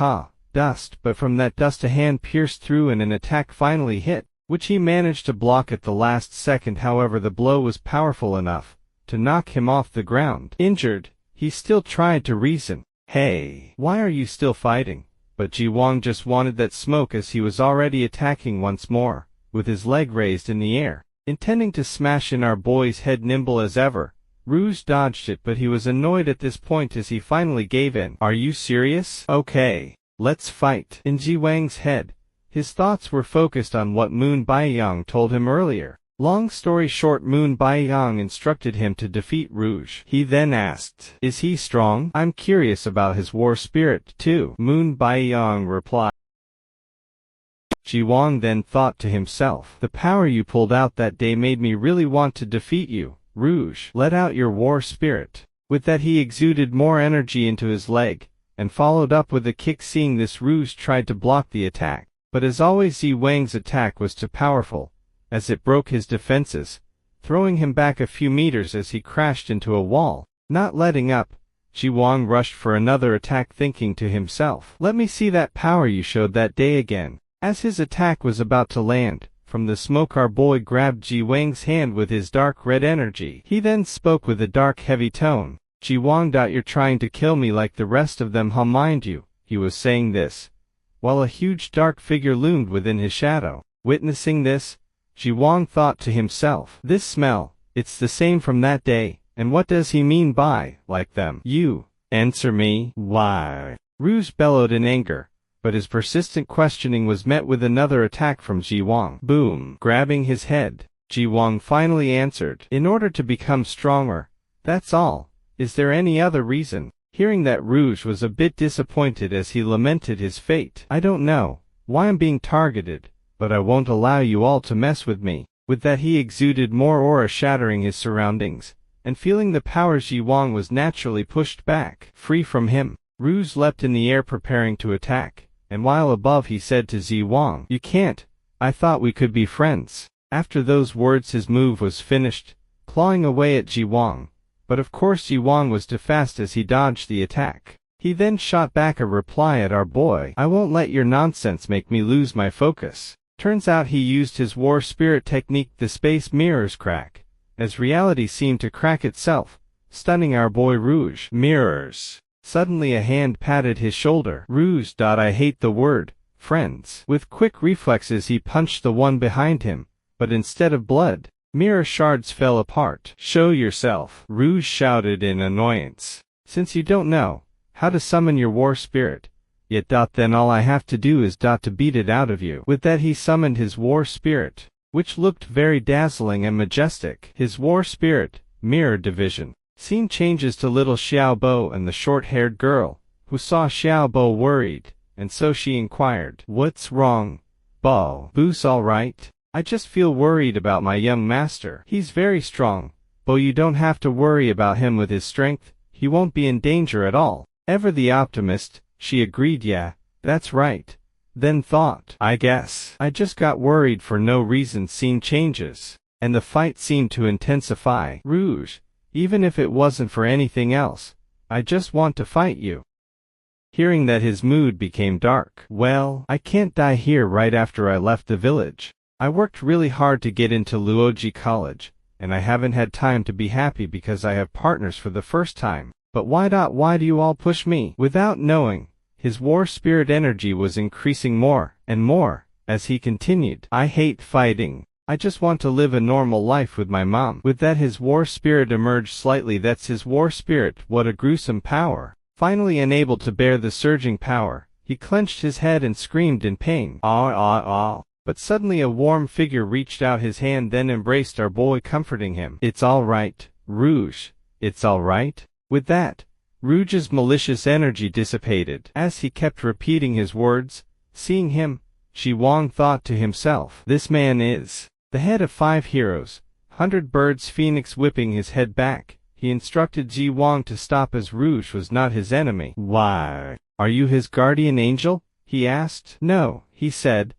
Dust, but from that dust a hand pierced through and an attack finally hit, which he managed to block at the last second. However, the blow was powerful enough to knock him off the ground. Injured, he still tried to reason. Hey, why are you still fighting? But Ji Wang just wanted that smoke, as he was already attacking once more, with his leg raised in the air, intending to smash in our boy's head. Nimble as ever, Rouge dodged it, but he was annoyed at this point as he finally gave in. Are you serious? Okay, let's fight. In Ji Wang's head, his thoughts were focused on what Moon Baiyang told him earlier. Long story short, Moon Baiyang instructed him to defeat Rouge. He then asked, is he strong? I'm curious about his war spirit, too. Moon Baiyang replied. Ji Wang then thought to himself, the power you pulled out that day made me really want to defeat you, Rouge. Let out your war spirit. With that he exuded more energy into his leg, and followed up with a kick. Seeing this, Rouge tried to block the attack, but as always Ji Wang's attack was too powerful, as it broke his defenses, throwing him back a few meters as he crashed into a wall. Not letting up, Ji Wang rushed for another attack, thinking to himself, let me see that power you showed that day again. As his attack was about to land, from the smoke our boy grabbed Ji Wang's hand with his dark red energy. He then spoke with a dark heavy tone. Ji Wang, you're trying to kill me like the rest of them, mind you. He was saying this, while a huge dark figure loomed within his shadow. Witnessing this, Ji Wang thought to himself, this smell, it's the same from that day, and what does he mean by, like them? You, answer me, why? Rouge bellowed in anger, but his persistent questioning was met with another attack from Ji Wang. Boom! Grabbing his head, Ji Wang finally answered, in order to become stronger, that's all. Is there any other reason? Hearing that, Rouge was a bit disappointed as he lamented his fate. I don't know why I'm being targeted, but I won't allow you all to mess with me. With that he exuded more aura, shattering his surroundings, and feeling the power, Ji Wang was naturally pushed back. Free from him, Rouge leapt in the air preparing to attack, and while above he said to Ji Wang, you can't, I thought we could be friends. After those words his move was finished, clawing away at Ji Wang, but of course Ji Wang was too fast as he dodged the attack. He then shot back a reply at our boy, I won't let your nonsense make me lose my focus. Turns out he used his war spirit technique, the space mirrors crack, as reality seemed to crack itself, stunning our boy Rouge. Mirrors. Suddenly a hand patted his shoulder. Rouge. I hate the word, friends. With quick reflexes he punched the one behind him, but instead of blood, mirror shards fell apart. Show yourself, Rouge shouted in annoyance. Since you don't know how to summon your war spirit, yet then all I have to do is to beat it out of you. With that he summoned his war spirit, which looked very dazzling and majestic. His war spirit, mirror division. Scene changes to little Xiaobo and the short-haired girl, who saw Xiaobo worried, and so she inquired, what's wrong, Bo? Boo's alright? I just feel worried about my young master. He's very strong, Bo. You don't have to worry about him. With his strength, he won't be in danger at all. Ever the optimist, she agreed. Yeah, that's right. Then thought, I guess I just got worried for no reason. Scene changes, and the fight seemed to intensify. Rouge, even if it wasn't for anything else, I just want to fight you. Hearing that, his mood became dark. Well, I can't die here right after I left the village. I worked really hard to get into Luoji College, and I haven't had time to be happy because I have partners for the first time. But why do you all push me? Without knowing, His war spirit energy was increasing more and more as he continued. I hate fighting. I just want to live a normal life with my mom. With that, his war spirit emerged slightly. That's his war spirit. What a gruesome power. Finally unable to bear the surging power, he clenched his head and screamed in pain. Ah, ah, ah. But suddenly a warm figure reached out his hand, then embraced our boy, comforting him. It's all right, Rouge. It's all right. With that, Rouge's malicious energy dissipated. As he kept repeating his words, seeing him, Ji Wang thought to himself, this man is the head of 5 heroes. 100 Birds Phoenix. Whipping his head back, he instructed Ji Wang to stop, as Rouge was not his enemy. Why? Are you his guardian angel? He asked. No, he said,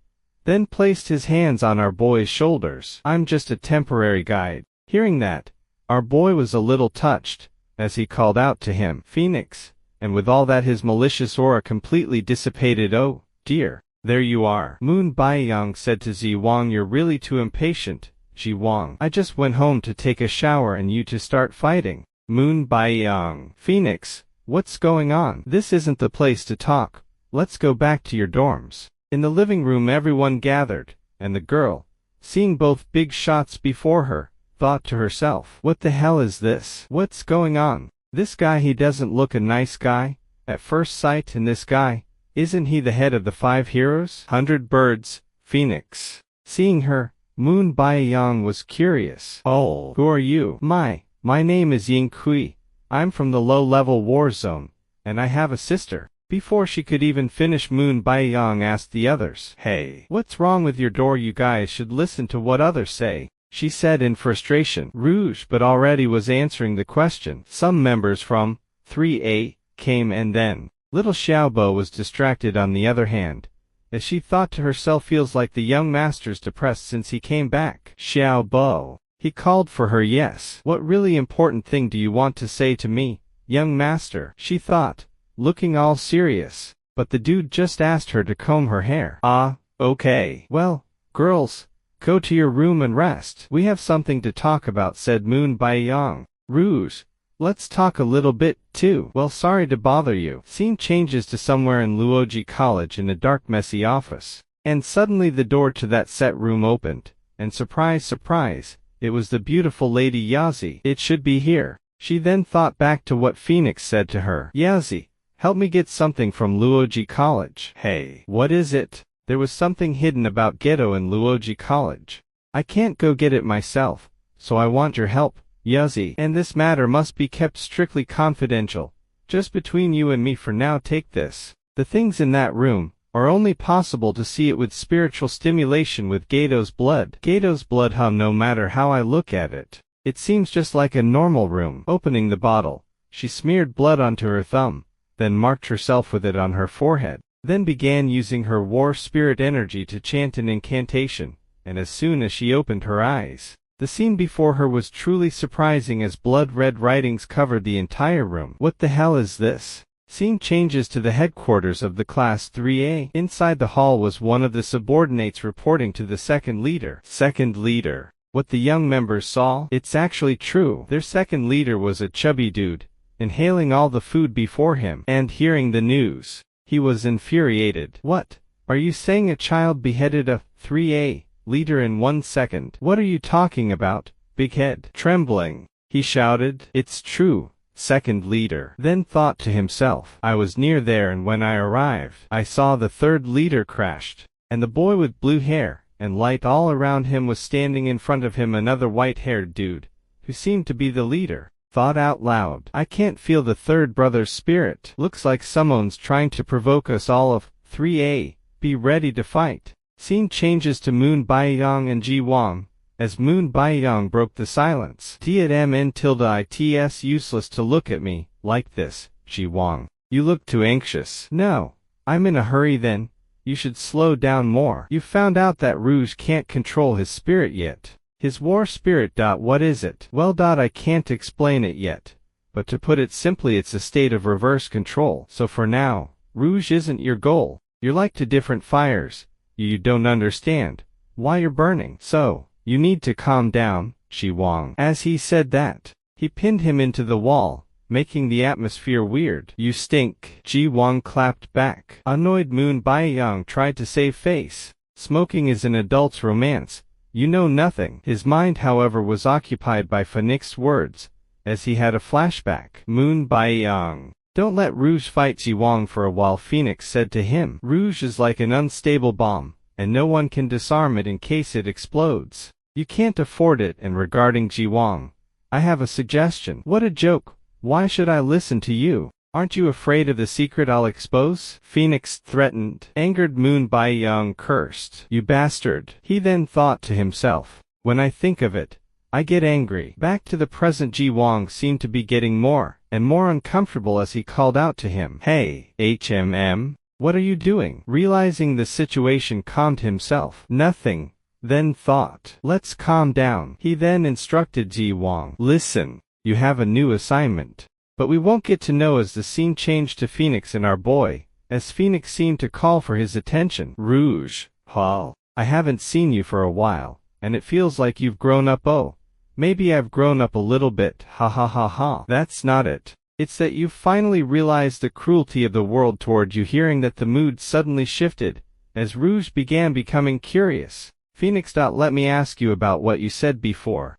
then placed his hands on our boy's shoulders. I'm just a temporary guide. Hearing that, our boy was a little touched, as he called out to him, Phoenix, and with all that his malicious aura completely dissipated. Oh, dear, there you are. Moon Baiyang said to Ji Wang, you're really too impatient, Ji Wang. I just went home to take a shower and you to start fighting. Moon Baiyang. Phoenix, what's going on? This isn't the place to talk. Let's go back to your dorms. In the living room everyone gathered, and the girl, seeing both big shots before her, thought to herself, what the hell is this? What's going on? This guy, he doesn't look a nice guy at first sight, and this guy, isn't he the head of the 5 heroes? 100 Birds, Phoenix. Seeing her, Moon Baiyang was curious. Oh, who are you? My name is Ying Kui. I'm from the low-level war zone, and I have a sister. Before she could even finish, Moon Baiyang asked the others, hey, what's wrong with your door? You guys should listen to what others say, she said in frustration. Rouge but already was answering the question. Some members from 3A came, and then little Xiaobo was distracted on the other hand, as she thought to herself, feels like the young master's depressed since he came back. Xiaobo. He called for her. Yes. What really important thing do you want to say to me, young master? She thought, looking all serious, but the dude just asked her to comb her hair. Ah, okay. Well, girls, go to your room and rest. We have something to talk about, said Moon Baiyang. Rouge, let's talk a little bit, too. Well, sorry to bother you. Scene changes to somewhere in Luoji College in a dark, messy office. And suddenly the door to that set room opened, and surprise, surprise, it was the beautiful Lady Yazi. It should be here. She then thought back to what Phoenix said to her. Yazi, help me get something from Luoji College. Hey, what is it? There was something hidden about Ghetto in Luoji College. I can't go get it myself, so I want your help, Yazi. And this matter must be kept strictly confidential, just between you and me for now. Take this. The things in that room are only possible to see it with spiritual stimulation with Gato's blood. Gato's blood, no matter how I look at it, it seems just like a normal room. Opening the bottle, she smeared blood onto her thumb, then marked herself with it on her forehead, then began using her war spirit energy to chant an incantation, and as soon as she opened her eyes, the scene before her was truly surprising as blood-red writings covered the entire room. What the hell is this? Scene changes to the headquarters of the Class 3A. Inside the hall was one of the subordinates reporting to the second leader. Second leader. What the young members saw? It's actually true. Their second leader was a chubby dude, inhaling all the food before him, and hearing the news, he was infuriated. What? Are you saying a child beheaded a 3A leader in 1 second? What are you talking about, big head? Trembling, he shouted. It's true, second leader. Then thought to himself, I was near there, and when I arrived, I saw the third leader crashed, and the boy with blue hair and light all around him was standing in front of him, another white-haired dude, who seemed to be the leader. Thought out loud, I can't feel the third brother's spirit. Looks like someone's trying to provoke us all of 3A. Be ready to fight. Scene changes to Moon Baiyang and Ji Wang, as Moon Baiyang broke the silence. It's useless to look at me like this, Ji Wang. You look too anxious. No, I'm in a hurry. Then you should slow down more. You found out that Rouge can't control his spirit yet. His war spirit. What is it? Well, I can't explain it yet, but to put it simply, it's a state of reverse control. So for now, Rouge isn't your goal. You're like two different fires. You don't understand why you're burning. So, you need to calm down, Ji Wang. As he said that, he pinned him into the wall, making the atmosphere weird. You stink. Ji Wang clapped back. Annoyed Moon Baiyang tried to save face. Smoking is an adult's romance. You know nothing. His mind, however, was occupied by Phoenix's words, as he had a flashback. Moon Baiyang. Don't let Rouge fight Ji Wang for a while, Phoenix said to him. Rouge is like an unstable bomb, and no one can disarm it in case it explodes. You can't afford it. And regarding Ji Wang, I have a suggestion. What a joke. Why should I listen to you? Aren't you afraid of the secret I'll expose? Phoenix threatened. Angered Moon Baiyang cursed. You bastard. He then thought to himself, when I think of it, I get angry. Back to the present, Ji Wang seemed to be getting more and more uncomfortable as he called out to him. Hey, HMM, what are you doing? Realizing the situation, calmed himself. Nothing. Then thought, let's calm down. He then instructed Ji Wang. Listen, you have a new assignment. But we won't get to know as the scene changed to Phoenix and our boy, as Phoenix seemed to call for his attention. Rouge, Hall, I haven't seen you for a while, and it feels like you've grown up. Oh, maybe I've grown up a little bit. Ha ha ha ha. That's not it. It's that you've finally realized the cruelty of the world toward you. Hearing that, the mood suddenly shifted, as Rouge began becoming curious. Phoenix. Let me ask you about what you said before.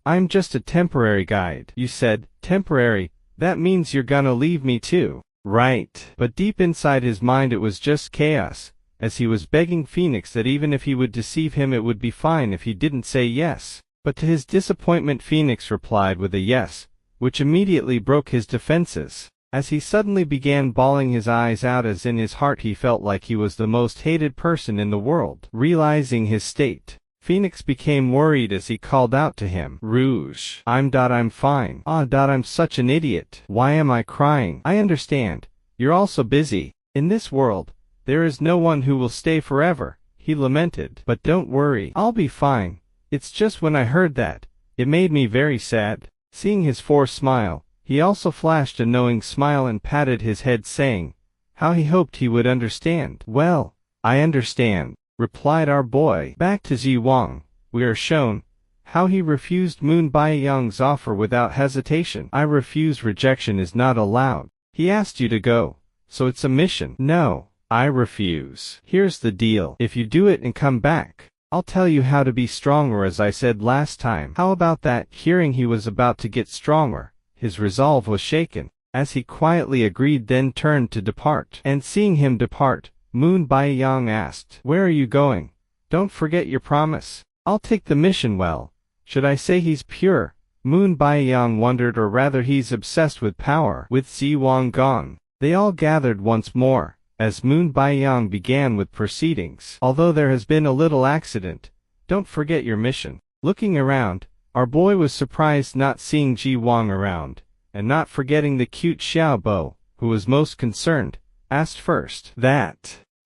I'm just a temporary guide. You said, temporary, that means you're gonna leave me too, right? But deep inside his mind it was just chaos, as he was begging Phoenix that even if he would deceive him it would be fine if he didn't say yes. But to his disappointment, Phoenix replied with a yes, which immediately broke his defenses, as he suddenly began bawling his eyes out, as in his heart he felt like he was the most hated person in the world. Realizing his state, Phoenix became worried as he called out to him. Rouge. I'm fine. I'm such an idiot. Why am I crying? I understand. You're also busy. In this world, there is no one who will stay forever, he lamented. But don't worry. I'll be fine. It's just when I heard that, it made me very sad. Seeing his forced smile, he also flashed a knowing smile and patted his head, saying, how he hoped he would understand. Well, I understand, replied our boy. Back to Ji Wang, we are shown how he refused Moon Baiyang's offer without hesitation. I refuse. Rejection is not allowed. He asked you to go, so it's a mission. No, I refuse. Here's the deal. If you do it and come back, I'll tell you how to be stronger, as I said last time. How about that? Hearing he was about to get stronger, his resolve was shaken, as he quietly agreed, then turned to depart. And seeing him depart, Moon Baiyang asked, where are you going? Don't forget your promise. I'll take the mission. Well, should I say he's pure? Moon Baiyang wondered, or rather he's obsessed with power. With Ji Wang gone, they all gathered once more, as Moon Baiyang began with proceedings. Although there has been a little accident, don't forget your mission. Looking around, our boy was surprised not seeing Ji Wang around, and not forgetting the cute Xiao Bo, who was most concerned, asked first.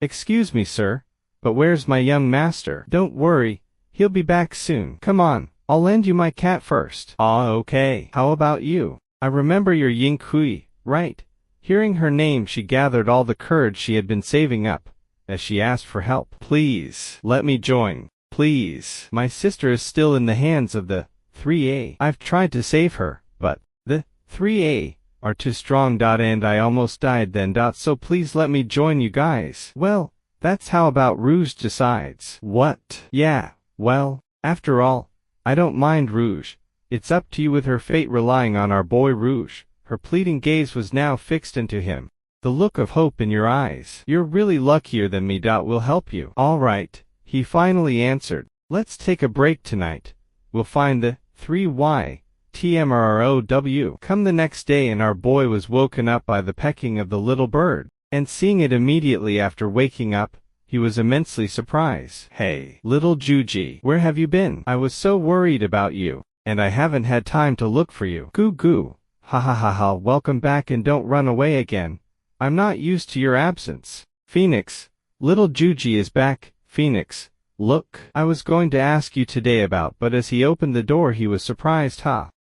Excuse me, sir, but where's my young master? Don't worry, he'll be back soon. Come on, I'll lend you my cat first. Okay. How about you? I remember your Ying Kui, right? Hearing her name, she gathered all the courage she had been saving up, as she asked for help. Please, let me join. Please. My sister is still in the hands of the 3A. I've tried to save her, but the 3A are too strong. And I almost died then. So please let me join you guys. Well, that's how about Rouge decides. What? Yeah, well, after all, I don't mind Rouge. It's up to you with her fate. Relying on our boy Rouge, her pleading gaze was now fixed into him, the look of hope in your eyes. You're really luckier than me. We'll help you. All right, he finally answered. Let's take a break tonight. We'll find the 3Y. TMROW. Come the next day, and our boy was woken up by the pecking of the little bird, and seeing it immediately after waking up, he was immensely surprised. Hey, little Juji, where have you been? I was so worried about you, and I haven't had time to look for you. Goo goo. Ha ha ha ha. Welcome back, and don't run away again. I'm not used to your absence. Phoenix, little Juji is back. Phoenix, look, I was going to ask you today about, but as he opened the door he was surprised,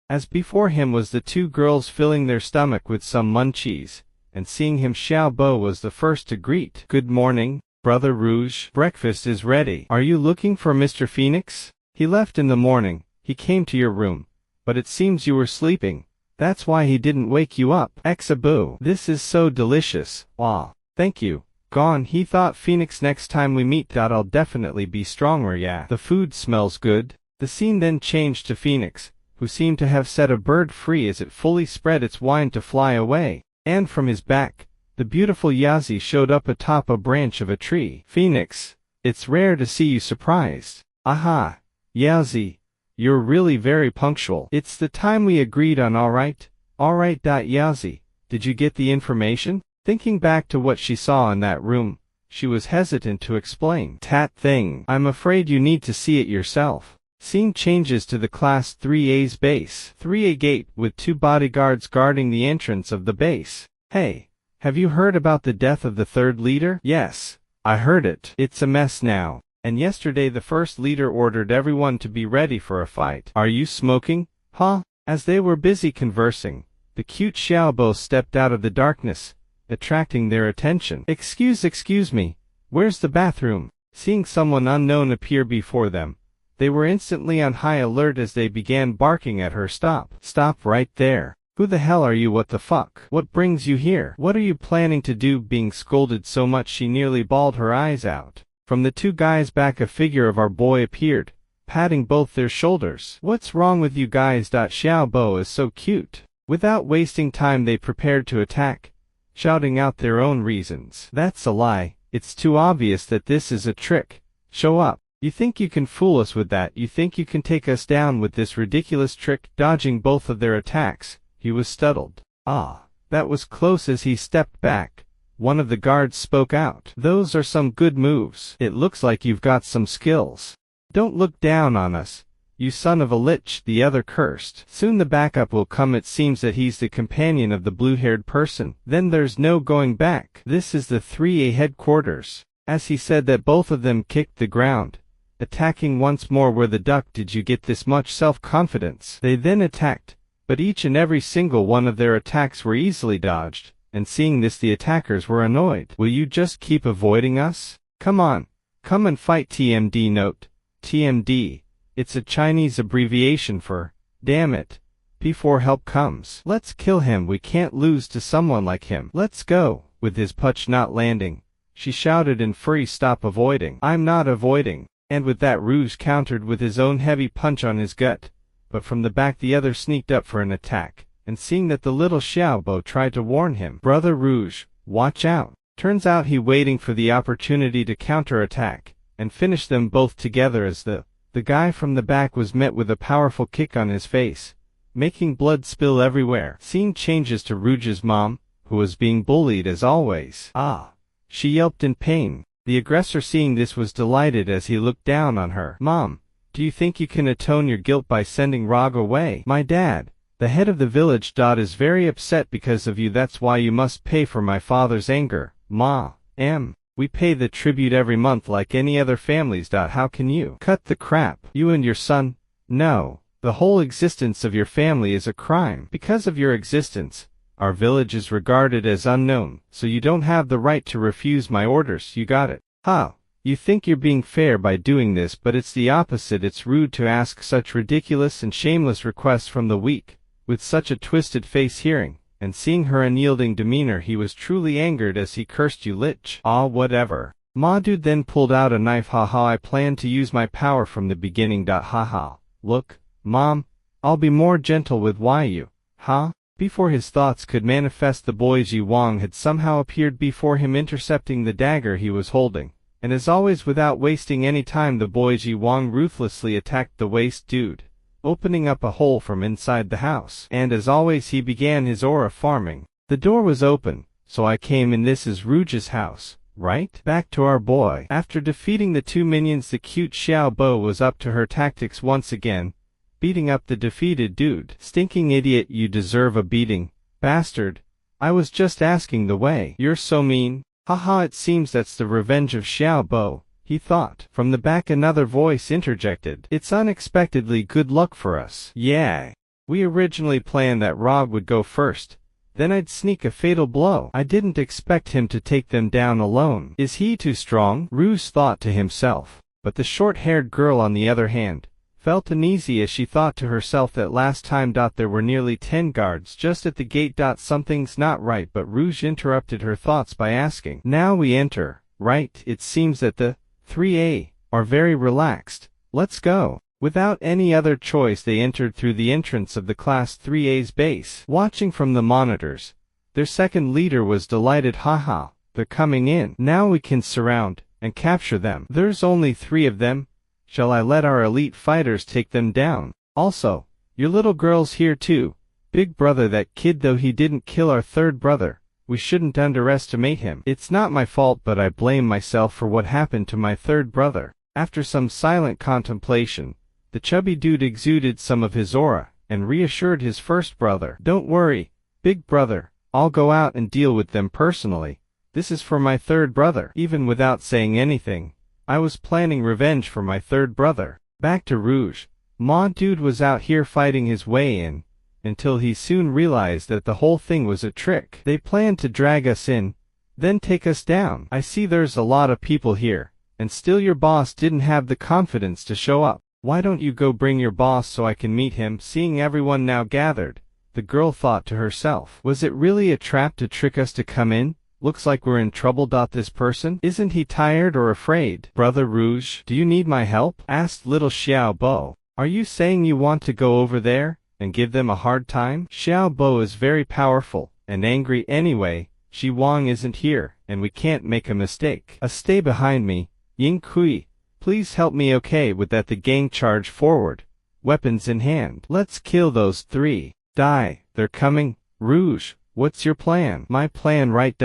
as before him was the two girls filling their stomach with some munchies, and seeing him, Xiao Bo was the first to greet. Good morning, Brother Rouge. Breakfast is ready. Are you looking for Mr. Phoenix? He left in the morning. He came to your room, but it seems you were sleeping. That's why he didn't wake you up. Exaboo. This is so delicious. Aw. Thank you. Gone. He thought Phoenix next time we meet. I'll definitely be stronger. Yeah. The food smells good. The scene then changed to Phoenix, who seemed to have set a bird free as it fully spread its wing to fly away, and from his back, the beautiful Yazi showed up atop a branch of a tree. Phoenix, it's rare to see you surprised. Aha, Yazi, you're really very punctual. It's the time we agreed on. Alright, Yazi, did you get the information? Thinking back to what she saw in that room, she was hesitant to explain. Tat thing. I'm afraid you need to see it yourself. Scene changes to the Class 3A's base. 3A gate with 2 bodyguards guarding the entrance of the base. Hey, have you heard about the death of the 3rd leader? Yes, I heard it. It's a mess now. And yesterday the 1st leader ordered everyone to be ready for a fight. Are you smoking? Huh? As they were busy conversing, the cute Xiaobo stepped out of the darkness, attracting their attention. Excuse me, where's the bathroom? Seeing someone unknown appear before them, they were instantly on high alert as they began barking at her. Stop right there. Who the hell are you? What the fuck? What brings you here? What are you planning to do? Being scolded so much she nearly bawled her eyes out. From the 2 guys back a figure of our boy appeared, patting both their shoulders. What's wrong with you guys? Xiaobo is so cute. Without wasting time they prepared to attack, shouting out their own reasons. That's a lie. It's too obvious that this is a trick. Show up. You think you can fool us with that? You think you can take us down with this ridiculous trick? Dodging both of their attacks, he was startled. Ah, that was close. As he stepped back, one of the guards spoke out. Those are some good moves. It looks like you've got some skills. Don't look down on us, you son of a lich, the other cursed. Soon the backup will come. It seems that he's the companion of the blue-haired person. Then there's no going back. This is the 3A headquarters. As he said that, both of them kicked the ground, attacking once more. Where the duck did you get this much self-confidence? They then attacked, but each and every single one of their attacks were easily dodged, and seeing this the attackers were annoyed. Will you just keep avoiding us? Come on, come and fight. TMD. Note, TMD, it's a Chinese abbreviation for, damn it, before help comes. Let's kill him. We can't lose to someone like him. Let's go. With his punch not landing, she shouted in fury, stop avoiding. I'm not avoiding. And with that Rouge countered with his own heavy punch on his gut, but from the back the other sneaked up for an attack, and seeing that the little Xiaobo tried to warn him. Brother Rouge, watch out. Turns out he waiting for the opportunity to counterattack, and finish them both together as the guy from the back was met with a powerful kick on his face, making blood spill everywhere. Scene changes to Rouge's mom, who was being bullied as always. Ah, she yelped in pain. The aggressor seeing this was delighted as he looked down on her. Mom, do you think you can atone your guilt by sending Rog away? My dad, the head of the village, is very upset because of you. That's why you must pay for my father's anger. Ma, we pay the tribute every month like any other families. How can you? Cut the crap. You and your son? No, the whole existence of your family is a crime. Because of your existence, our village is regarded as unknown, so you don't have the right to refuse my orders. You got it? How? You think you're being fair by doing this, but it's the opposite. It's rude to ask such ridiculous and shameless requests from the weak. With such a twisted face hearing, and seeing her unyielding demeanor, he was truly angered as he cursed, you lich. Ah, whatever. Ma dude then pulled out a knife. Haha, I planned to use my power from the beginning. Haha. Look, Mom, I'll be more gentle with you. Huh? Before his thoughts could manifest, the boy Ji Wang had somehow appeared before him, intercepting the dagger he was holding, and as always without wasting any time the boy Ji Wang ruthlessly attacked the waste dude, opening up a hole from inside the house. And as always he began his aura farming. The door was open, so I came in. This is Rouge's house, right? Back to our boy. After defeating the 2 minions, the cute Xiaobo was up to her tactics once again, beating up the defeated dude. Stinking idiot, you deserve a beating, bastard. I was just asking the way. You're so mean. Haha, it seems that's the revenge of Xiaobo, he thought. From the back another voice interjected. It's unexpectedly good luck for us. Yeah. We originally planned that Rog would go first, then I'd sneak a fatal blow. I didn't expect him to take them down alone. Is he too strong? Rouge thought to himself. But the short-haired girl on the other hand, felt uneasy as she thought to herself that last time. There were nearly 10 guards just at the gate. Something's not right, but Rouge interrupted her thoughts by asking, "Now we enter, right? It seems that the 3A are very relaxed. Let's go." Without any other choice, they entered through the entrance of the Class 3A's base. Watching from the monitors, their second leader was delighted. Haha, they're coming in. Now we can surround and capture them. There's only 3 of them. Shall I let our elite fighters take them down? Also, your little girl's here too. Big brother, that kid, though he didn't kill our third brother, we shouldn't underestimate him. It's not my fault, but I blame myself for what happened to my third brother. After some silent contemplation, the chubby dude exuded some of his aura and reassured his first brother. "Don't worry, big brother, I'll go out and deal with them personally. This is for my third brother." Even without saying anything, I was planning revenge for my third brother. Back to Rouge. Dude was out here fighting his way in, until he soon realized that the whole thing was a trick. They planned to drag us in, then take us down. "I see there's a lot of people here, and still your boss didn't have the confidence to show up. Why don't you go bring your boss so I can meet him?" Seeing everyone now gathered, the girl thought to herself, "Was it really a trap to trick us to come in? Looks like we're in trouble. This person, isn't he tired or afraid?" "Brother Rouge, do you need my help?" asked little Xiao Bo. "Are you saying you want to go over there and give them a hard time?" Xiao Bo is very powerful and angry anyway. Shi Wang isn't here, and we can't make a mistake. Stay behind me, Ying Kui. Please help me. Okay, with that the gang charged forward, weapons in hand. "Let's kill those 3. Die, they're coming." "Rouge, what's your plan?" "My plan, right?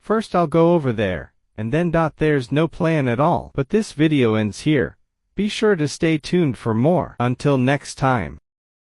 First I'll go over there, and then there's no plan at all." But this video ends here. Be sure to stay tuned for more. Until next time.